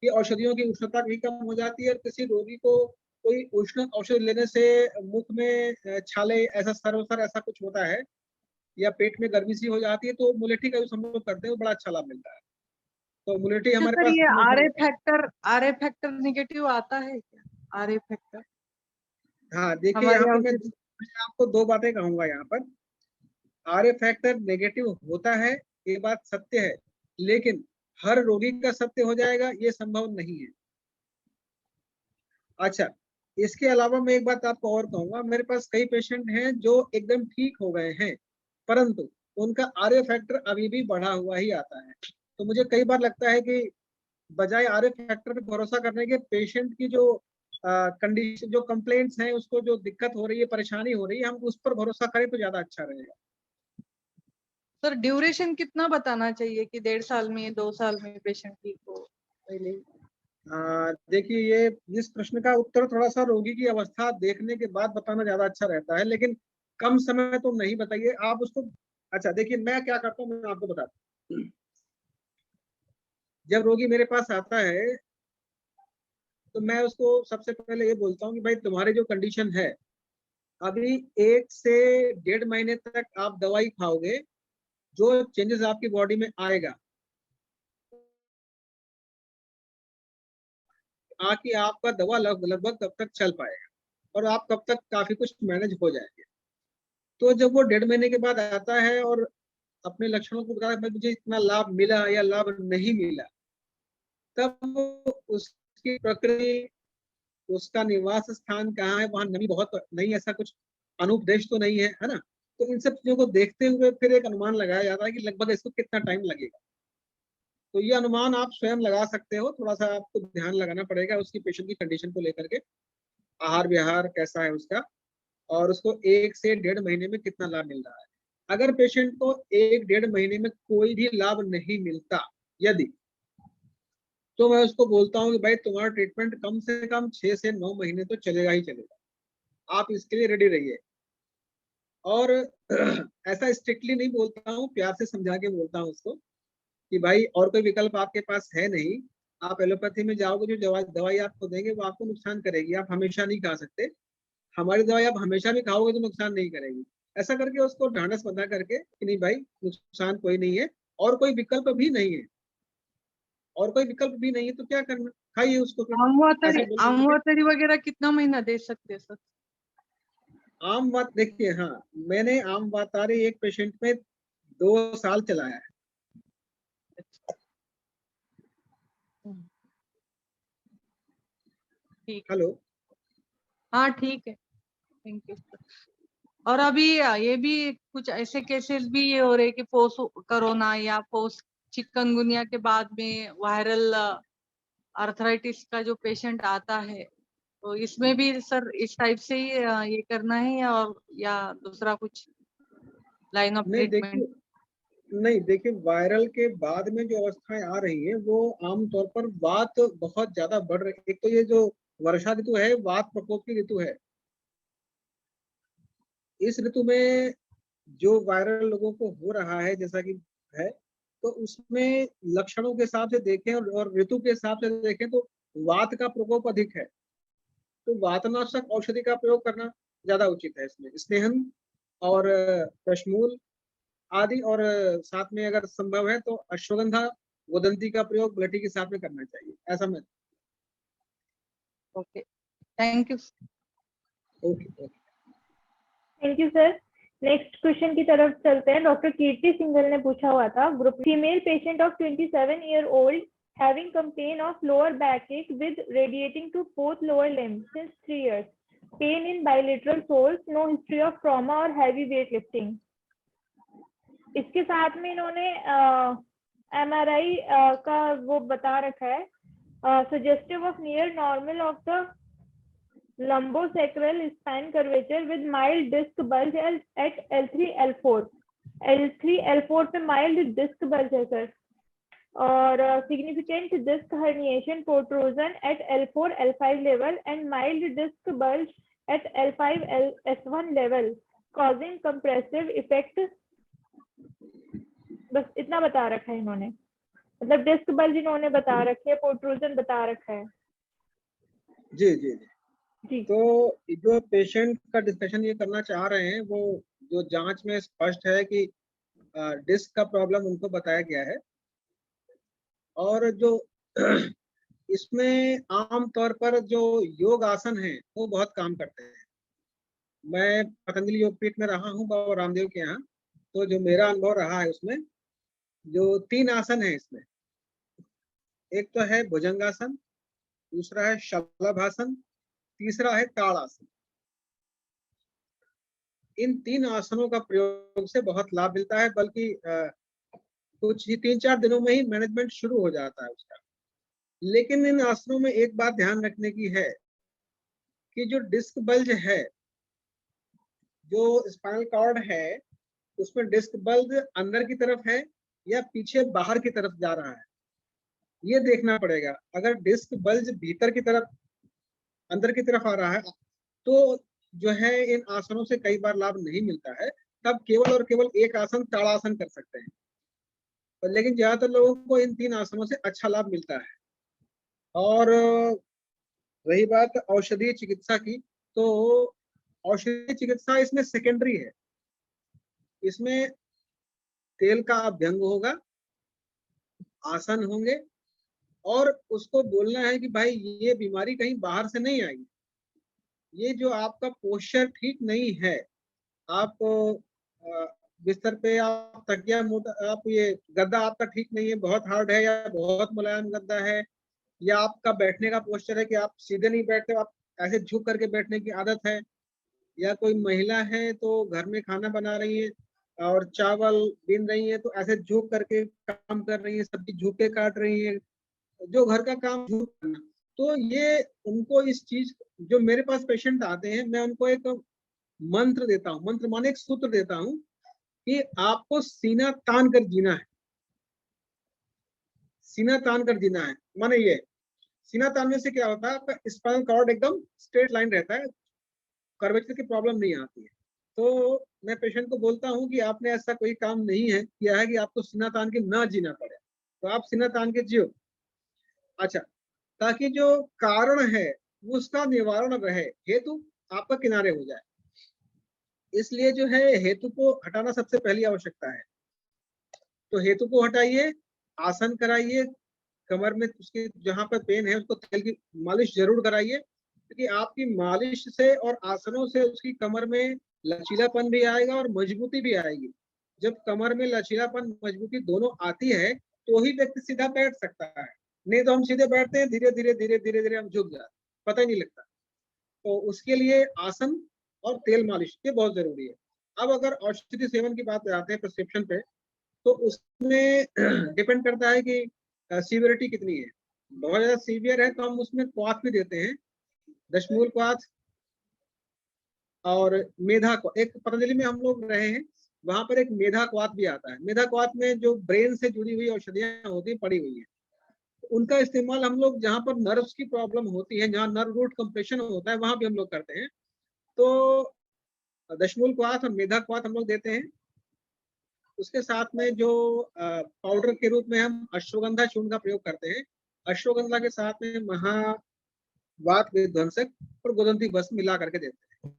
कि औषधियों की उष्णता भी कम हो जाती है, और किसी रोगी को कोई उष्ण औषधि लेने से मुख में छाले, ऐसा सर्वसर ऐसा कुछ होता है, या पेट में गर्मी सी हो जाती है, तो मुलेठी का यूज हम लोग करते हैं, वो बड़ा अच्छा लाभ मिलता है। तो मुलेठी अच्छा हमारे सर, पास ये हमेशा रहता है। आर ए फैक्टर निगेटिव आता है क्या? आर ए फैक्टर हाँ देखिए, यहाँ हमारे पर औषधि? मैं आपको दो बातें कहूंगा यहाँ पर। आर ए फैक्टर नेगेटिव होता है, ये बात सत्य है, लेकिन हर रोगी का सत्य हो जाएगा ये संभव नहीं है। अच्छा, इसके अलावा मैं एक बात आपको और कहूंगा, मेरे पास कई पेशेंट हैं जो एकदम ठीक हो गए हैं, परंतु उनका आरए फैक्टर अभी भी बढ़ा हुआ ही आता है। तो मुझे कई बार लगता है कि बजाय आरए फैक्टर पे भरोसा करने के, पेशेंट की जो कंडीशन, जो कंप्लेंट्स हैं, उसको जो दिक्कत हो रही है, परेशानी हो रही है, हम उस पर भरोसा करें तो ज्यादा अच्छा रहेगा। सर ड्यूरेशन कितना बताना चाहिए कि 1.5 साल में 2 साल में पेशेंट ठीक हो? देखिए, ये इस प्रश्न का उत्तर थोड़ा सा रोगी की अवस्था देखने के बाद बताना ज्यादा अच्छा रहता है, लेकिन कम समय तो नहीं बताइए आप उसको। अच्छा देखिए, मैं क्या करता हूँ, मैं आपको बताता हूँ। जब रोगी मेरे पास आता है तो मैं उसको सबसे पहले ये बोलता हूँ कि भाई, तुम्हारी जो कंडीशन है, अभी 1 से 1.5 महीने तक आप दवाई खाओगे, जो चेंजेस आपकी बॉडी में आएगा, आके आपका दवा लगभग कब तक चल पाएगा और आप कब तक काफी कुछ मैनेज हो जाएंगे। तो जब वो 1.5 महीने के बाद आता है और अपने लक्षणों को बताता है, मुझे इतना लाभ मिला या लाभ नहीं मिला, तब उसकी प्रकृति, उसका निवास स्थान कहाँ है, वहां नमी बहुत नहीं, ऐसा कुछ अनुपदेश तो नहीं है ना। तो इन सब चीजों को देखते हुए फिर एक अनुमान लगाया जाता है कि लगभग इसको कितना टाइम लगेगा। तो ये अनुमान आप स्वयं लगा सकते हो, थोड़ा सा आपको ध्यान लगाना पड़ेगा उसकी पेशेंट की कंडीशन को लेकर के, आहार विहार कैसा है उसका, और उसको 1 से 1.5 महीने में कितना लाभ मिल रहा है। अगर पेशेंट को 1-1.5 महीने में कोई भी लाभ नहीं मिलता, यदि, तो मैं उसको बोलता हूँ कि भाई, तुम्हारा ट्रीटमेंट कम से कम 6 से 9 महीने तो चलेगा ही चलेगा, आप इसके लिए रेडी रहिए। और ऐसा स्ट्रिक्टली नहीं बोलता हूँ, प्यार से समझा के बोलता हूँ उसको कि भाई, और कोई विकल्प आपके पास है नहीं, आप एलोपैथी में जाओगे, जो दवाई आपको देंगे वो आपको नुकसान करेगी, आप हमेशा नहीं खा सकते। हमारी दवाई आप हमेशा भी खाओगे तो नुकसान नहीं करेगी। ऐसा करके उसको ढांढस बंधा करके कि नहीं भाई, नुकसान कोई नहीं है, और कोई विकल्प भी नहीं है, और कोई विकल्प भी नहीं है, तो क्या करना, खाइए उसको फिर। ऐसा बोल करके आमवातरी वगैरह कितना महीना दे सकते हैं सर? आम बात देखिए, हाँ, मैंने आम वातारी एक पेशेंट में 2 साल चलाया है। ठीक, हेलो, हाँ ठीक है, थैंक यू सर। और अभी ये भी कुछ ऐसे केसेस भी ये हो रहे कि पोस्ट कोरोना या पोस्ट चिकनगुनिया के बाद में वायरल आर्थराइटिस का जो पेशेंट आता है, तो इसमें भी सर इस टाइप से ही ये करना है या दूसरा कुछ लाइन ऑफ नहीं ट्रीटमेंट? देखिए, नहीं देखिए, वायरल के बाद में जो अवस्थाएं आ रही हैं, वो आमतौर पर वात बहुत ज्यादा बढ़ रही है। एक तो ये जो वर्षा ऋतु है, वात प्रकोप की ऋतु है। इस ऋतु में जो वायरल लोगों को हो रहा है, जैसा कि है, तो उसमें लक्षणों के हिसाब से देखें और ऋतु के हिसाब से देखें तो वात का प्रकोप अधिक है। तो वातनाशक औषधि का प्रयोग करना ज्यादा उचित है इसमें, स्नेहन और दशमूल आदि, और साथ में अगर संभव है तो अश्वगंधा, वदंती का प्रयोग ब्लटी के साथ में करना चाहिए, ऐसा मैं। Okay, thank you. Okay okay. Thank you sir. Next question की तरफ चलते हैं। डॉक्टर कीर्ति सिंघल ने पूछा हुआ था, group female patient of 27 year old having complaint of lower backache with radiating to both lower limbs since 3 years, pain in bilateral soles, no history of trauma or heavy weight lifting। इसके साथ में इन्होंने MRI का वो बता रखा है, suggestive of near normal of the lumbosacral spine curvature with mild disc bulge at L3 L4। L3 L4 पे mild disc bulge है सर, और significant disc herniation protrusion at L4 L5 level and mild disc bulge at L5 S1 level causing compressive effect। बस इतना बता रखा है इन्होंने, मतलब डिस्क बल्ज इन्होंने बता रखे है, प्रोट्रूजन बता रखा है। जी जी जी। जी तो जो पेशेंट का डिस्कशन ये करना चाह रहे हैं, वो जो जांच में स्पष्ट है कि डिस्क का प्रॉब्लम उनको बताया गया है, और जो इसमें आम तौर पर जो योग आसन है वो बहुत काम करते हैं। मैं पतंजलि योगपीठ में रहा हूँ बाबा रामदेव के यहाँ, तो जो मेरा अनुभव रहा है उसमें जो 3 आसन है इसमें, एक तो है भुजंगासन, दूसरा है शलभासन, तीसरा है ताड़ासन। इन 3 आसनों का प्रयोग से बहुत लाभ मिलता है, बल्कि कुछ ही 3-4 दिनों में ही मैनेजमेंट शुरू हो जाता है उसका। लेकिन इन आसनों में एक बात ध्यान रखने की है कि जो डिस्क बल्ज है, जो स्पाइनल कॉर्ड है, उसमें डिस्क बल्ज अंदर की तरफ है या पीछे बाहर की तरफ जा रहा है, ये देखना पड़ेगा। अगर डिस्क बल्ज भीतर की तरफ, अंदर की तरफ आ रहा है, तो जो है इन आसनों से कई बार लाभ नहीं मिलता है। तब केवल और केवल एक आसन ताड़ासन कर सकते हैं, लेकिन ज्यादातर लोगों को इन 3 आसनों से अच्छा लाभ मिलता है। और रही बात औषधीय चिकित्सा की, तो औषधीय चिकित्सा इसमें सेकेंडरी है। इसमें तेल का अभ्यंग होगा, आसन होंगे, और उसको बोलना है कि भाई ये बीमारी कहीं बाहर से नहीं आई, ये जो आपका पोस्चर ठीक नहीं है, आप बिस्तर पे आप तकिया मोटा, आप ये गद्दा आपका ठीक नहीं है, बहुत हार्ड है या बहुत मुलायम गद्दा है, या आपका बैठने का पोस्चर है कि आप सीधे नहीं बैठते, आप ऐसे झुक करके बैठने की आदत है, या कोई महिला है तो घर में खाना बना रही है और चावल बीन रही है तो ऐसे झुक करके काम कर रही है, सब्जी झुक के काट रही है, जो घर का काम झुक करना। तो ये उनको इस चीज, जो मेरे पास पेशेंट आते हैं, मैं उनको एक मंत्र देता हूँ, मंत्र माने एक सूत्र देता हूँ कि आपको सीना तान कर जीना है। सीना तान कर जीना है माने ये, सीना तानने से क्या होता है, आपका स्पाइनल कॉर्ड एकदम स्ट्रेट लाइन रहता है, कर्वेचर की प्रॉब्लम नहीं आती है। तो मैं पेशेंट को बोलता हूँ कि आपने ऐसा कोई काम नहीं है किया है कि आपको सीना तान के ना जीना पड़े, तो आप सीना तान के जियो। अच्छा, ताकि जो कारण है उसका निवारण रहे, हेतु आपका किनारे हो जाए, इसलिए जो है हेतु को हटाना सबसे पहली आवश्यकता है। तो हेतु को हटाइए, आसन कराइए, कमर में उसके जहां पर पेन है उसको तेल की मालिश जरूर कराइए, क्योंकि आपकी मालिश से और आसनों से उसकी कमर में लचीलापन भी आएगा और मजबूती भी आएगी। जब कमर में लचीलापन मजबूती दोनों आती है तो ही व्यक्ति सीधा बैठ सकता है, नहीं तो हम सीधे बैठते हैं, धीरे धीरे धीरे धीरे धीरे हम झुक जाते हैं, पता ही नहीं लगता। तो उसके लिए आसन और तेल मालिश ये बहुत जरूरी है। अब अगर औषधि सेवन की बात आते हैं प्रिस्क्रिप्शन पे, तो उसमें डिपेंड करता है कि सीवियरिटी कितनी है। बहुत ज्यादा सीवियर है तो हम उसमें क्वाथ भी देते हैं, दशमूल क्वाथ और मेधा क्वाथ। एक पतंजलि में हम लोग रहे हैं, वहां पर एक मेधा क्वाथ भी आता है। मेधा क्वाथ में जो ब्रेन से जुड़ी हुई औषधियां होती है, पड़ी हुई है, उनका इस्तेमाल हम लोग जहां पर नर्व्स की प्रॉब्लम होती है, जहां नर्व रूट कंप्रेशन होता है, वहां भी हम लोग करते हैं। तो दशमूल क्वाथ और मेधा क्वाथ हम लोग देते हैं। उसके साथ में जो पाउडर के रूप में हम अश्वगंधा चूर्ण का प्रयोग करते हैं। अश्वगंधा के साथ में महावात विध्वंसक और गोदंती भस्म मिला करके देते हैं।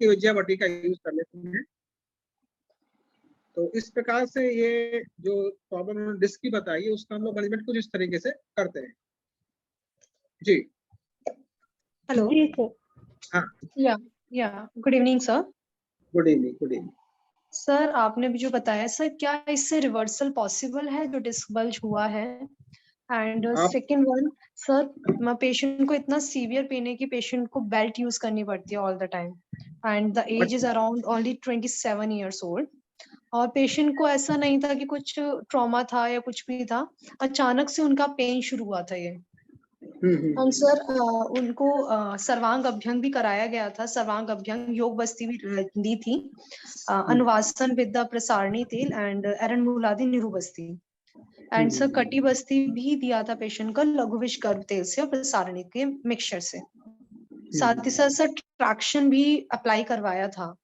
विद्यावटी का यूज कर लेते हैं। तो इस प्रकार से ये जो प्रॉब्लम डिस्क की बताई है उसका हम लोग मैनेजमेंट कुछ इस तरीके से करते हैं। जी हेलो। जी सर। हाँ, या good evening sir. Good evening, good evening. Sir आपने भी जो बताया सर, क्या इससे रिवर्सल पॉसिबल है जो डिस्क बल्ज हुआ है? And second one sir, patient को इतना सीवियर पेन है कि पेशेंट को बेल्ट यूज करनी पड़ती है all the time, and the age is around only 27 years old. और पेशेंट को ऐसा नहीं था कि कुछ ट्रॉमा था या कुछ भी था, अचानक से उनका पेन शुरू हुआ था ये। एंड सर उनको सर्वांग अभ्यंग भी कराया गया था, सर्वांग अभ्यंग, योग बस्ती भी दी थी, अनुवासन विद्या प्रसारणी तेल and Eran मूलादि Niru Basti. And sir कटी बस्ती भी दिया था पेशेंट को लघुविष गर्भ तेल से और प्रसारणी के मिक्सचर से। साथ ही साथ सर ट्रैक्शन भी अप्लाई करवाया था।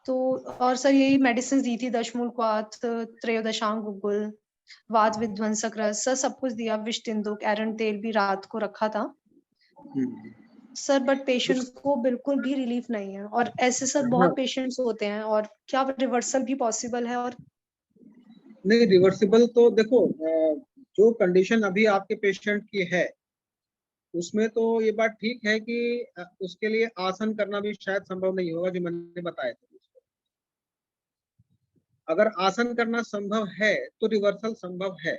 तो और सर यही मेडिसिन दी थी, दशमूल क्वाथ, त्रयोदशांग गुगुल, वात विध्वंसक रस, सर सब कुछ दिया, विष्टिंदुक, एरन तेल भी रात को रखा था सर, बट पेशेंट को बिल्कुल भी रिलीफ नहीं है। और ऐसे सर बहुत पेशेंट्स होते हैं, और क्या रिवर्सल भी पॉसिबल है? और नहीं, रिवर्सिबल तो देखो, जो कंडीशन अभी आपके पेशेंट की है उसमें तो ये बात ठीक है कि उसके लिए आसन करना भी शायद संभव नहीं होगा, जो मैंने बताया था। अगर आसन करना संभव है तो रिवर्सल संभव है।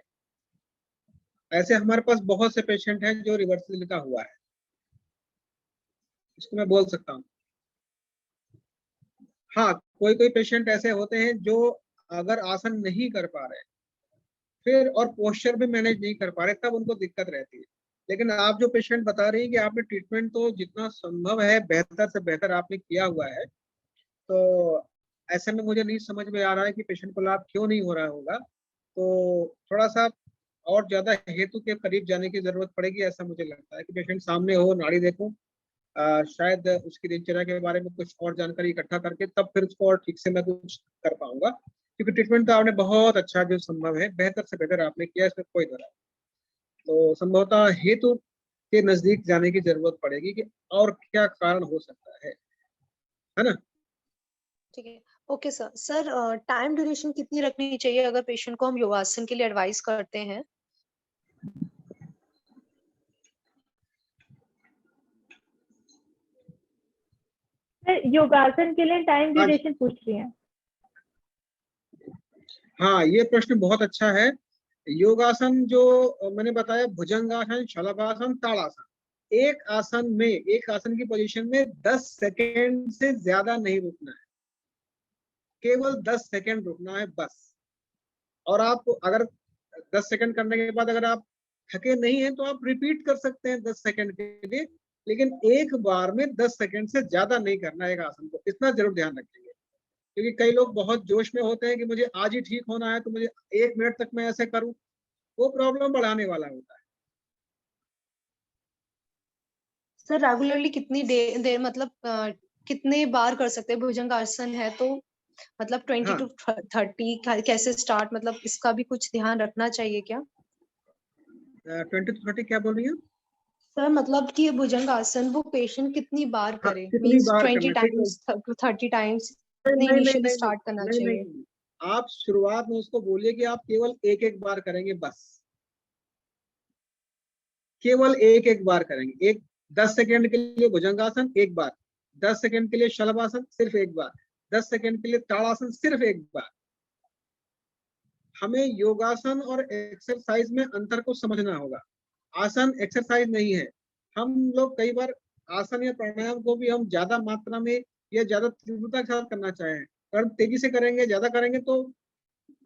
ऐसे हमारे पास बहुत से पेशेंट हैं जो रिवर्सल का हुआ है, इसको मैं बोल सकता हूँ। हाँ, कोई कोई पेशेंट ऐसे होते हैं जो अगर आसन नहीं कर पा रहे फिर और पोस्चर भी मैनेज नहीं कर पा रहे, तब उनको दिक्कत रहती है। लेकिन आप जो पेशेंट बता रही हैं कि आपने ट्रीटमेंट तो जितना संभव है बेहतर से बेहतर आपने किया हुआ है, तो ऐसे में मुझे नहीं समझ में आ रहा है कि पेशेंट को लाभ क्यों नहीं हो रहा होगा। तो थोड़ा सा और ज्यादा हेतु के करीब जाने की जरूरत पड़ेगी, ऐसा मुझे लगता है कि पेशेंट सामने हो, नाड़ी देखूं, शायद उसकी दिनचर्या के बारे में कुछ और जानकारी इकट्ठा करके तब फिर उसको और ठीक से मैं कुछ कर पाऊंगा। क्योंकि ट्रीटमेंट तो आपने बहुत अच्छा जो संभव है बेहतर से बेहतर आपने किया, इसमें कोई दो राय। तो संभवतः हेतु के नजदीक जाने की जरूरत पड़ेगी कि और क्या कारण हो सकता है ना? ठीक है, okay sir. Sir time duration कितनी रखनी चाहिए अगर पेशेंट को हम योगासन के लिए एडवाइस करते हैं? योगासन के लिए टाइम ड्यूरेशन पूछ रही हैं? हाँ, ये प्रश्न बहुत अच्छा है। योगासन जो मैंने बताया, भुजंगासन, शलभासन, ताड़ासन, एक आसन की पोजीशन में 10 सेकेंड से ज्यादा नहीं रुकना है, केवल 10 सेकेंड रुकना है बस। और आप अगर 10 सेकेंड करने के बाद अगर आप थके नहीं हैं तो आप रिपीट कर सकते हैं 10 सेकेंड के लिए, लेकिन एक बार में 10 सेकेंड से ज्यादा नहीं करना है एक आसन को, इतना जरूर ध्यान रखेंगे। क्योंकि कई लोग बहुत जोश में होते हैं कि मुझे आज ही ठीक होना है तो मुझे 1 मिनट तक मैं ऐसे करूं, वो प्रॉब्लम बढ़ाने वाला होता है। सर रेगुलरली कितनी देर मतलब कितने बार कर सकते हैं? भुजंगासन है तो मतलब 20 to 30 कैसे स्टार्ट, मतलब इसका भी कुछ ध्यान रखना चाहिए क्या? 20 to 30 क्या बोल रही हैं? सर मतलब कि भुजंगासन वो पेशेंट कितनी बार करे, कितनी मींस बार 20 करना? टाइम्स 30 टाइम्स कितने नहीं, इनिशियली स्टार्ट करना चाहिए? नहीं। आप शुरुआत में उसको बोलिए कि आप केवल एक बार करेंगे बस, केवल एक बार करेंगे। 10 सेकेंड के लिए भुजंगासन एक बार, 10 सेकेंड के लिए शलभासन सिर्फ एक बार, 10 सेकेंड के लिए ताड़ासन सिर्फ एक बार। हमें योगासन और एक्सरसाइज में अंतर को समझना होगा। आसन एक्सरसाइज नहीं है। हम लोग कई बार आसन या प्राणायाम को भी हम ज्यादा मात्रा में या ज्यादा तीव्रता के साथ करना चाहें, अगर तेजी से करेंगे, ज्यादा करेंगे तो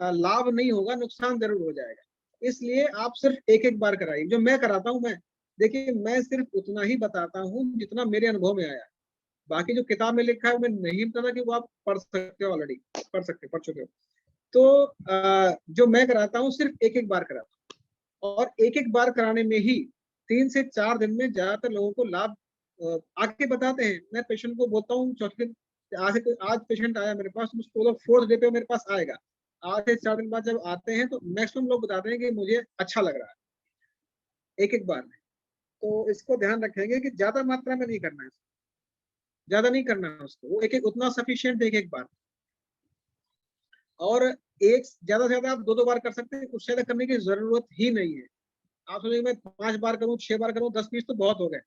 लाभ नहीं होगा, नुकसान जरूर हो जाएगा। इसलिए आप सिर्फ एक बार कराइए। जो मैं कराता हूँ, देखिए मैं सिर्फ उतना ही बताता हूँ जितना मेरे अनुभव में आया। बाकी जो किताब में लिखा है मैं नहीं बताता कि वो आप पढ़ सकते हो, ऑलरेडी पढ़ चुके हो। तो जो मैं कराता हूँ सिर्फ एक बार कराता हूँ, और एक बार कराने में ही 3 से 4 दिन में ज्यादातर लोगों को लाभ आके बताते हैं। मैं पेशेंट को बोलता हूँ चौथे दिन, आज पेशेंट आया मेरे पास, उसको 4th डे पे मेरे पास आएगा, आज से 4 दिन बाद जब आते हैं तो मैक्सिमम लोग बताते हैं कि मुझे अच्छा लग रहा है एक बार में। तो इसको ध्यान रखेंगे कि ज्यादा मात्रा में नहीं करना है, ज्यादा नहीं करना है उसको, वो एक उतना सफिशियंट एक बार। और ज्यादा से ज्यादा आप 2 बार कर सकते हैं, उससे ज्यादा करने की जरूरत ही नहीं है। आप सोचेंगे मैं 5 बार करूं, 6 बार करूं, 10 20 तो बहुत हो गए।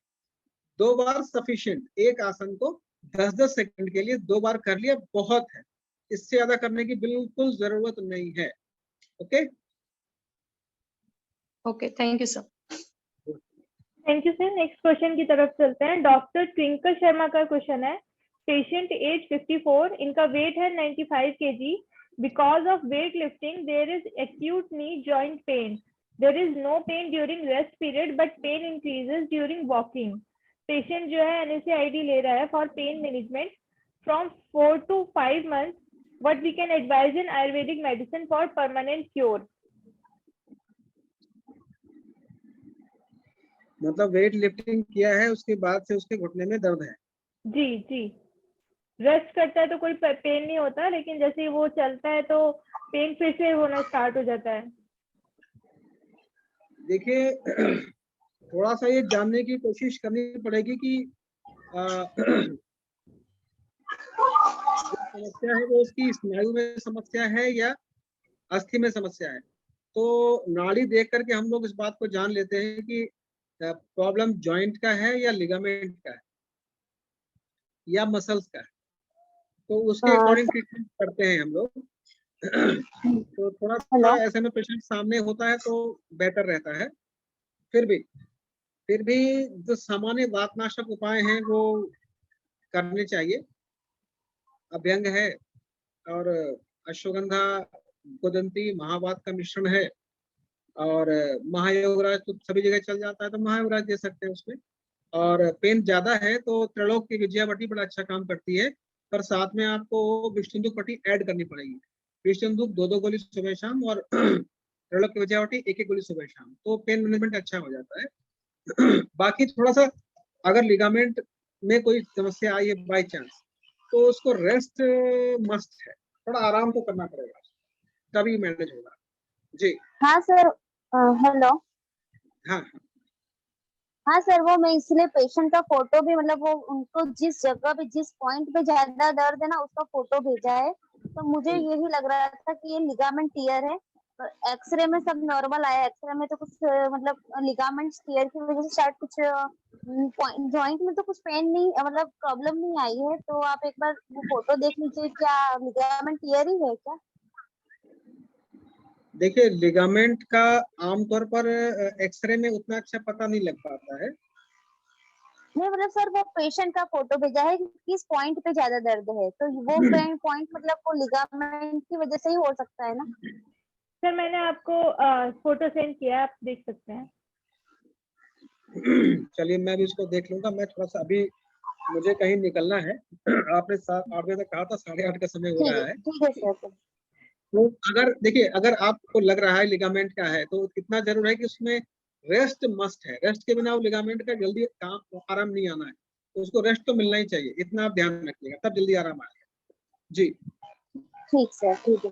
2 बार सफिशियंट, एक आसन को 10-10 सेकंड के लिए 2 बार कर लिया बहुत है, इससे ज्यादा करने की बिल्कुल जरूरत नहीं है। Okay okay, thank you sir. Thank you sir. Next question की तरफ चलते हैं। डॉक्टर ट्विंकल शर्मा का क्वेश्चन है, पेशेंट एज 54, इनका वेट है 95 kg। Because of weight lifting there is acute knee joint pain. There is no pain during rest period but pain increases during walking. Patient जो है NSAID ले रहा है for pain management from 4 to 5 months. What we can advise in Ayurvedic medicine for permanent cure? मतलब weight lifting किया है उसके बाद से उसके घुटने में दर्द है? जी जी, रेस्ट करता है तो कोई पेन नहीं होता, लेकिन जैसे ही वो चलता है तो पेन फिर से होना स्टार्ट हो जाता है। देखिए थोड़ा सा ये जानने की कोशिश करनी पड़ेगी कि समस्या है वो उसकी स्नायु में समस्या है या अस्थि में समस्या है। तो नाड़ी देख करके हम लोग इस बात को जान लेते हैं कि प्रॉब्लम जॉइंट का है या लिगामेंट का है या मसल्स का है, तो उसके अकॉर्डिंग ट्रीटमेंट करते हैं हम लोग। तो थोड़ा सा ऐसे में पेशेंट सामने होता है तो बेटर रहता है। फिर भी जो सामान्य वातनाशक उपाय हैं वो करने चाहिए। अभ्यंग है और अश्वगंधा, गुदंती, महावात का मिश्रण है, और महायोगराज तो सभी जगह चल जाता है, तो महायोगराज दे सकते हैं उसमें। और पेन ज्यादा है तो त्रिलोक की विजयावटी बड़ा अच्छा काम करती है, पर साथ में आपको विष्णुदुख पट्टी ऐड करनी पड़ेगी। विष्णुदुख 2-2 गोली सुबह शाम, और त्रिलोक की विजयावटी 1-1 गोली सुबह शाम, तो पेन मैनेजमेंट अच्छा हो जाता है। बाकी थोड़ा सा अगर लिगामेंट में कोई समस्या आई है बाई चांस, तो उसको रेस्ट मस्ट है, थोड़ा आराम तो करना पड़ेगा, तभी मैनेज होगा। जी हाँ सर, हेलो। हाँ हाँ सर, वो मैं इसलिए पेशेंट का फोटो भी, मतलब वो उनको जिस जगह पे, जिस पॉइंट पे ज्यादा दर्द है ना, उसका फोटो भेजा है। तो मुझे यही लग रहा था कि ये लिगामेंट टियर है। एक्सरे में सब नॉर्मल आया, एक्सरे में तो कुछ मतलब लिगामेंट टियर की वजह से शायद कुछ जॉइंट में तो कुछ पेन नहीं, मतलब प्रॉब्लम नहीं आई है। तो आप एक बार वो फोटो देख लीजिए, क्या लिगामेंट टियर ही है क्या? देखिए, लिगामेंट का आमतौर पर एक्सरे में उतना अच्छा पता नहीं लग पाता है। नहीं मतलब सर, वो पेशेंट का फोटो भेजा है कि किस पॉइंट पे ज्यादा दर्द है, तो वो पॉइंट मतलब वो लिगामेंट की वजह से ही हो सकता है ना। सर मैंने आपको फोटो सेंड किया है, आप देख सकते हैं। चलिए मैं भी इसको देख लूंगा। मैं थोड़ा सा अभी, मुझे कहीं निकलना है। आपने 8 बजे तक कहा था, 8:30 का समय हो रहा है। ठीक है सर। तो अगर देखिए, अगर आपको लग रहा है लिगामेंट का है, तो इतना जरूर है कि उसमें रेस्ट मस्ट है। रेस्ट के बिना वो लिगामेंट का जल्दी काम आराम नहीं आना है, तो उसको रेस्ट तो मिलना ही चाहिए, इतना आप ध्यान रखिएगा, तब जल्दी आराम आएगा। जी ठीक सर, ठीक है।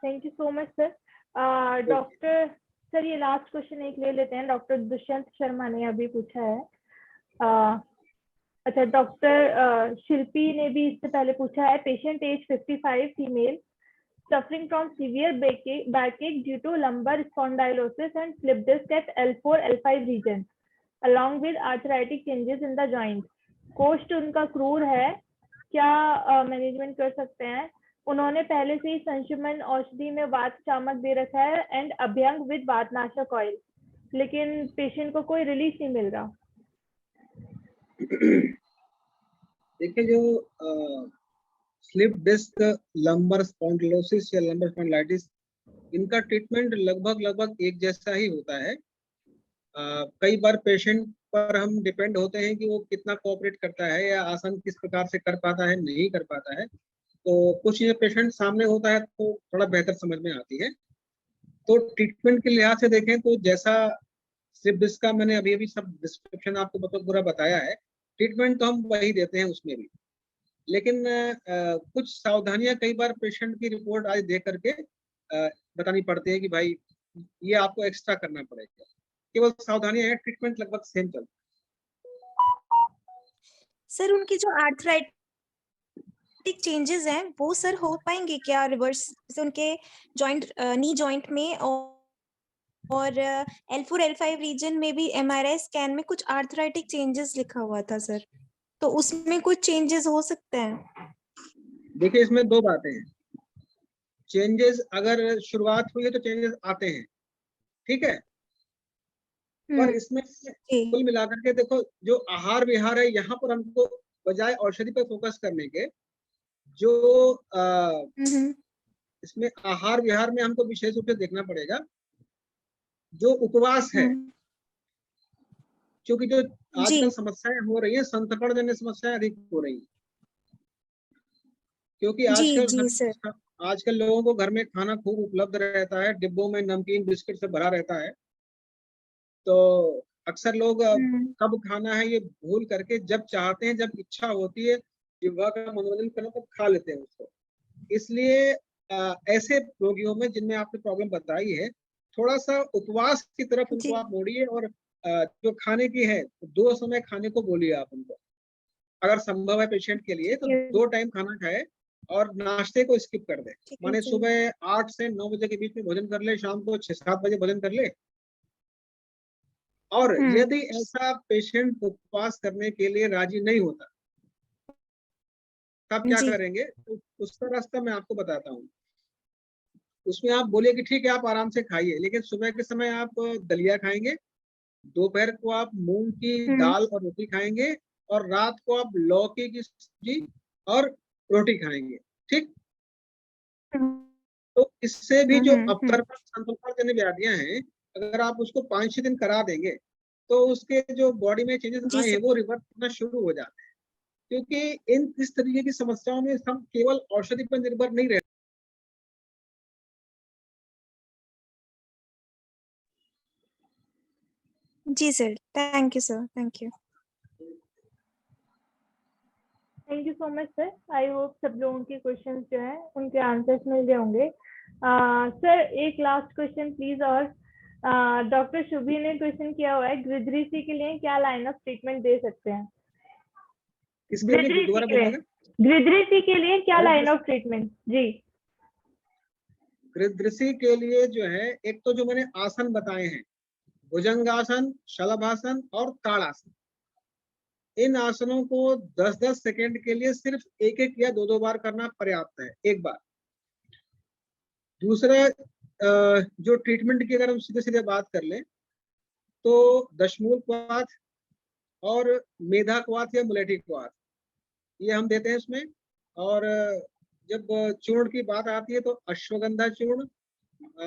Thank you so much sir. Doctor sir, ये लास्ट क्वेश्चन एक ले लेते हैं। डॉक्टर दुष्यंत शर्मा ने अभी पूछा है। अच्छा, डॉक्टर शिल्पी ने भी इससे पहले पूछा है। Patient age 55, female, suffering from severe backache due to lumbar spondylosis and slip disc at L4, L5 region, along with arthritic changes in the joint. कोष्ठ उनका क्रूर है, क्या मैनेजमेंट कर सकते हैं? उन्होंने पहले से ही संशमन औषधि में वात शामक दे रखा है एंड अभ्यंग विद वातनाशक ऑयल, लेकिन पेशेंट को कोई रिलीफ नहीं मिल रहा। देखिए, जो स्लिप डिस्क, लंबर स्पॉन्डिलोसिस या लंबर स्पॉन्डिलाइटिस, इनका ट्रीटमेंट लगभग एक जैसा ही होता है। कई बार पेशेंट पर हम डिपेंड होते हैं कि वो कितना कोऑपरेट करता है या आसन किस प्रकार से कर पाता है, नहीं कर पाता है। तो कुछ चीजें पेशेंट सामने होता है तो थोड़ा बेहतर समझ में आती है। तो ट्रीटमेंट के लिहाज से देखें तो जैसा स्लिप डिस्क का मैंने अभी सब डिस्क्रिप्शन आपको पूरा बताया है, ट्रीटमेंट तो हम वही देते हैं उसमें भी। लेकिन कुछ सावधानियां कई बार पेशेंट की रिपोर्ट आज देख करके बतानी पड़ती है कि भाई ये आपको एक्स्ट्रा करना पड़ेगा। केवल सावधानियां हैं, ट्रीटमेंट लगभग सेम चलता है। सर, उनकी जो आर्थराइटिक चेंजेस हैं वो सर हो पाएंगे क्या रिवर्स, जैसे उनके जॉइंट, नी जॉइंट में और L4 L5 रीजन में भी MRI स्कैन में कुछ आर्थराइटिक चेंजेस लिखा हुआ था सर, तो उसमें कुछ चेंजेस हो सकते हैं? देखिए, इसमें 2 बातें हैं। चेंजेस अगर शुरुआत हुई है तो चेंजेस आते हैं, ठीक है, पर इसमें कुल मिलाकर के देखो, जो आहार विहार है, यहाँ पर हमको बजाय औषधि पर फोकस करने के, जो इसमें आहार विहार में हमको विशेष रूप से देखना पड़ेगा जो उपवास है। क्योंकि जो आजकल समस्याएं हो रही है, संतपण जन्य समस्याएं अधिक हो रही है। क्योंकि आजकल लोगों को घर में खाना खूब उपलब्ध रहता है, डिब्बों में नमकीन बिस्किट से भरा रहता है, तो अक्सर लोग कब खाना है ये भूल करके जब चाहते हैं, जब इच्छा होती है जिह्वा का मनोरंजन करना, तब खा लेते हैं उसको। इसलिए ऐसे रोगियों में जिनमें आपने प्रॉब्लम बताई है, थोड़ा सा उपवास की तरफ उनको आप मोड़िए, और जो खाने की है 2 समय खाने को बोलिए आप उनको। अगर संभव है पेशेंट के लिए तो 2 टाइम खाना खाए और नाश्ते को स्किप कर दे। माने सुबह 8 से 9 बजे के बीच में भोजन कर ले, शाम को 6-7 बजे भोजन कर ले। और यदि ऐसा पेशेंट उपवास करने के लिए राजी नहीं होता, तब क्या करेंगे? तो उसका रास्ता मैं आपको बताता हूँ। उसमें आप बोलिए कि ठीक है आप आराम से खाइए, लेकिन सुबह के समय आप दलिया खाएंगे, दोपहर को आप मूंग की दाल और रोटी खाएंगे, और रात को आप लौकी की सब्जी और रोटी खाएंगे। ठीक, तो इससे भी जो अपकर्पण संतुलन व्याधियां हैं, अगर आप उसको 5-6 दिन करा देंगे तो उसके जो बॉडी में चेंजेस आए हैं वो रिवर्स होना शुरू हो जाते हैं। क्योंकि इस तरीके की समस्याओं में हम केवल औषधि पर निर्भर नहीं रहते। जी sir, thank you sir, thank you. Thank you so much sir. I hope सब लोगों के क्वेश्चंस जो है उनके आंसर्स मिल गए होंगे। सर एक लास्ट क्वेश्चन प्लीज। और डॉक्टर शुभी ने क्वेश्चन किया हुआ है, गृध्रिसी के लिए क्या लाइन ऑफ ट्रीटमेंट दे सकते हैं? गृध्रिसी के लिए क्या लाइन ऑफ ट्रीटमेंट? जी, गृध्रिसी के लिए जो है, एक तो जो मैंने आसन बताए हैं, भुजंगासन, शलभासन और ताड़ासन, इन आसनों को 10-10 सेकेंड के लिए सिर्फ 1-1 या 2-2 बार करना पर्याप्त है, एक बार। दूसरा, जो ट्रीटमेंट की अगर हम सीधे सीधे बात कर लें तो दशमूल क्वाथ और मेधा क्वाथ या मुलेठी क्वाथ, ये हम देते हैं इसमें। और जब चूर्ण की बात आती है तो अश्वगंधा चूर्ण,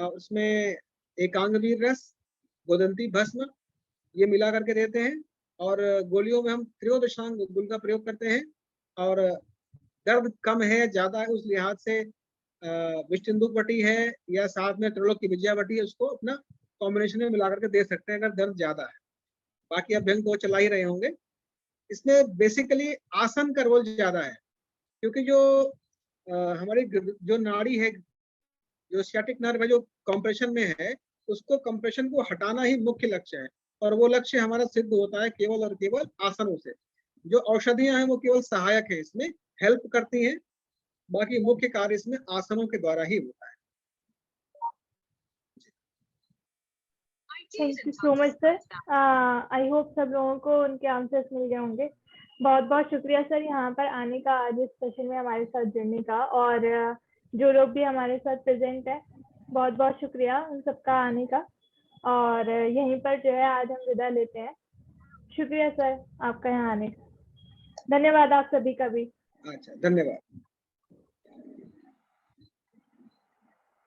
उसमें एकांगवीर रस, गोदंती भस्म, ये मिला करके देते हैं। और गोलियों में हम त्रयोदशांग गुल का प्रयोग करते हैं। और दर्द कम है ज्यादा है उस लिहाज से विष्णुवटी है या साथ में त्रिलोक की विजयावटी है, उसको अपना कॉम्बिनेशन में मिला करके दे सकते हैं अगर दर्द ज्यादा है। बाकी अभ्यंग तो चला ही रहे होंगे। इसमें बेसिकली आसन का रोल ज्यादा है, क्योंकि जो हमारी जो नाड़ी है, जो स्टैटिक नर्व है, जो कंप्रेशन में है, उसको कंप्रेशन को हटाना ही मुख्य लक्ष्य है। और वो लक्ष्य हमारा सिद्ध होता है केवल और केवल आसनों से। जो औषधियां हैं वो केवल सहायक है, इसमें हेल्प करती हैं, बाकी मुख्य कार्य इसमें आसनों के द्वारा ही होता है। Thank you so much sir. I hope सब लोगों को उनके आंसर्स मिल गए होंगे। बहुत बहुत शुक्रिया सर यहाँ पर आने का, आज इस सेशन में हमारे साथ जुड़ने का। और जो लोग भी हमारे साथ प्रेजेंट है, बहुत बहुत शुक्रिया उन सबका आने का। और यहीं पर जो है आज हम विदा लेते हैं। शुक्रिया सर आपका यहाँ आने का। धन्यवाद आप सभी का भी। अच्छा, धन्यवाद।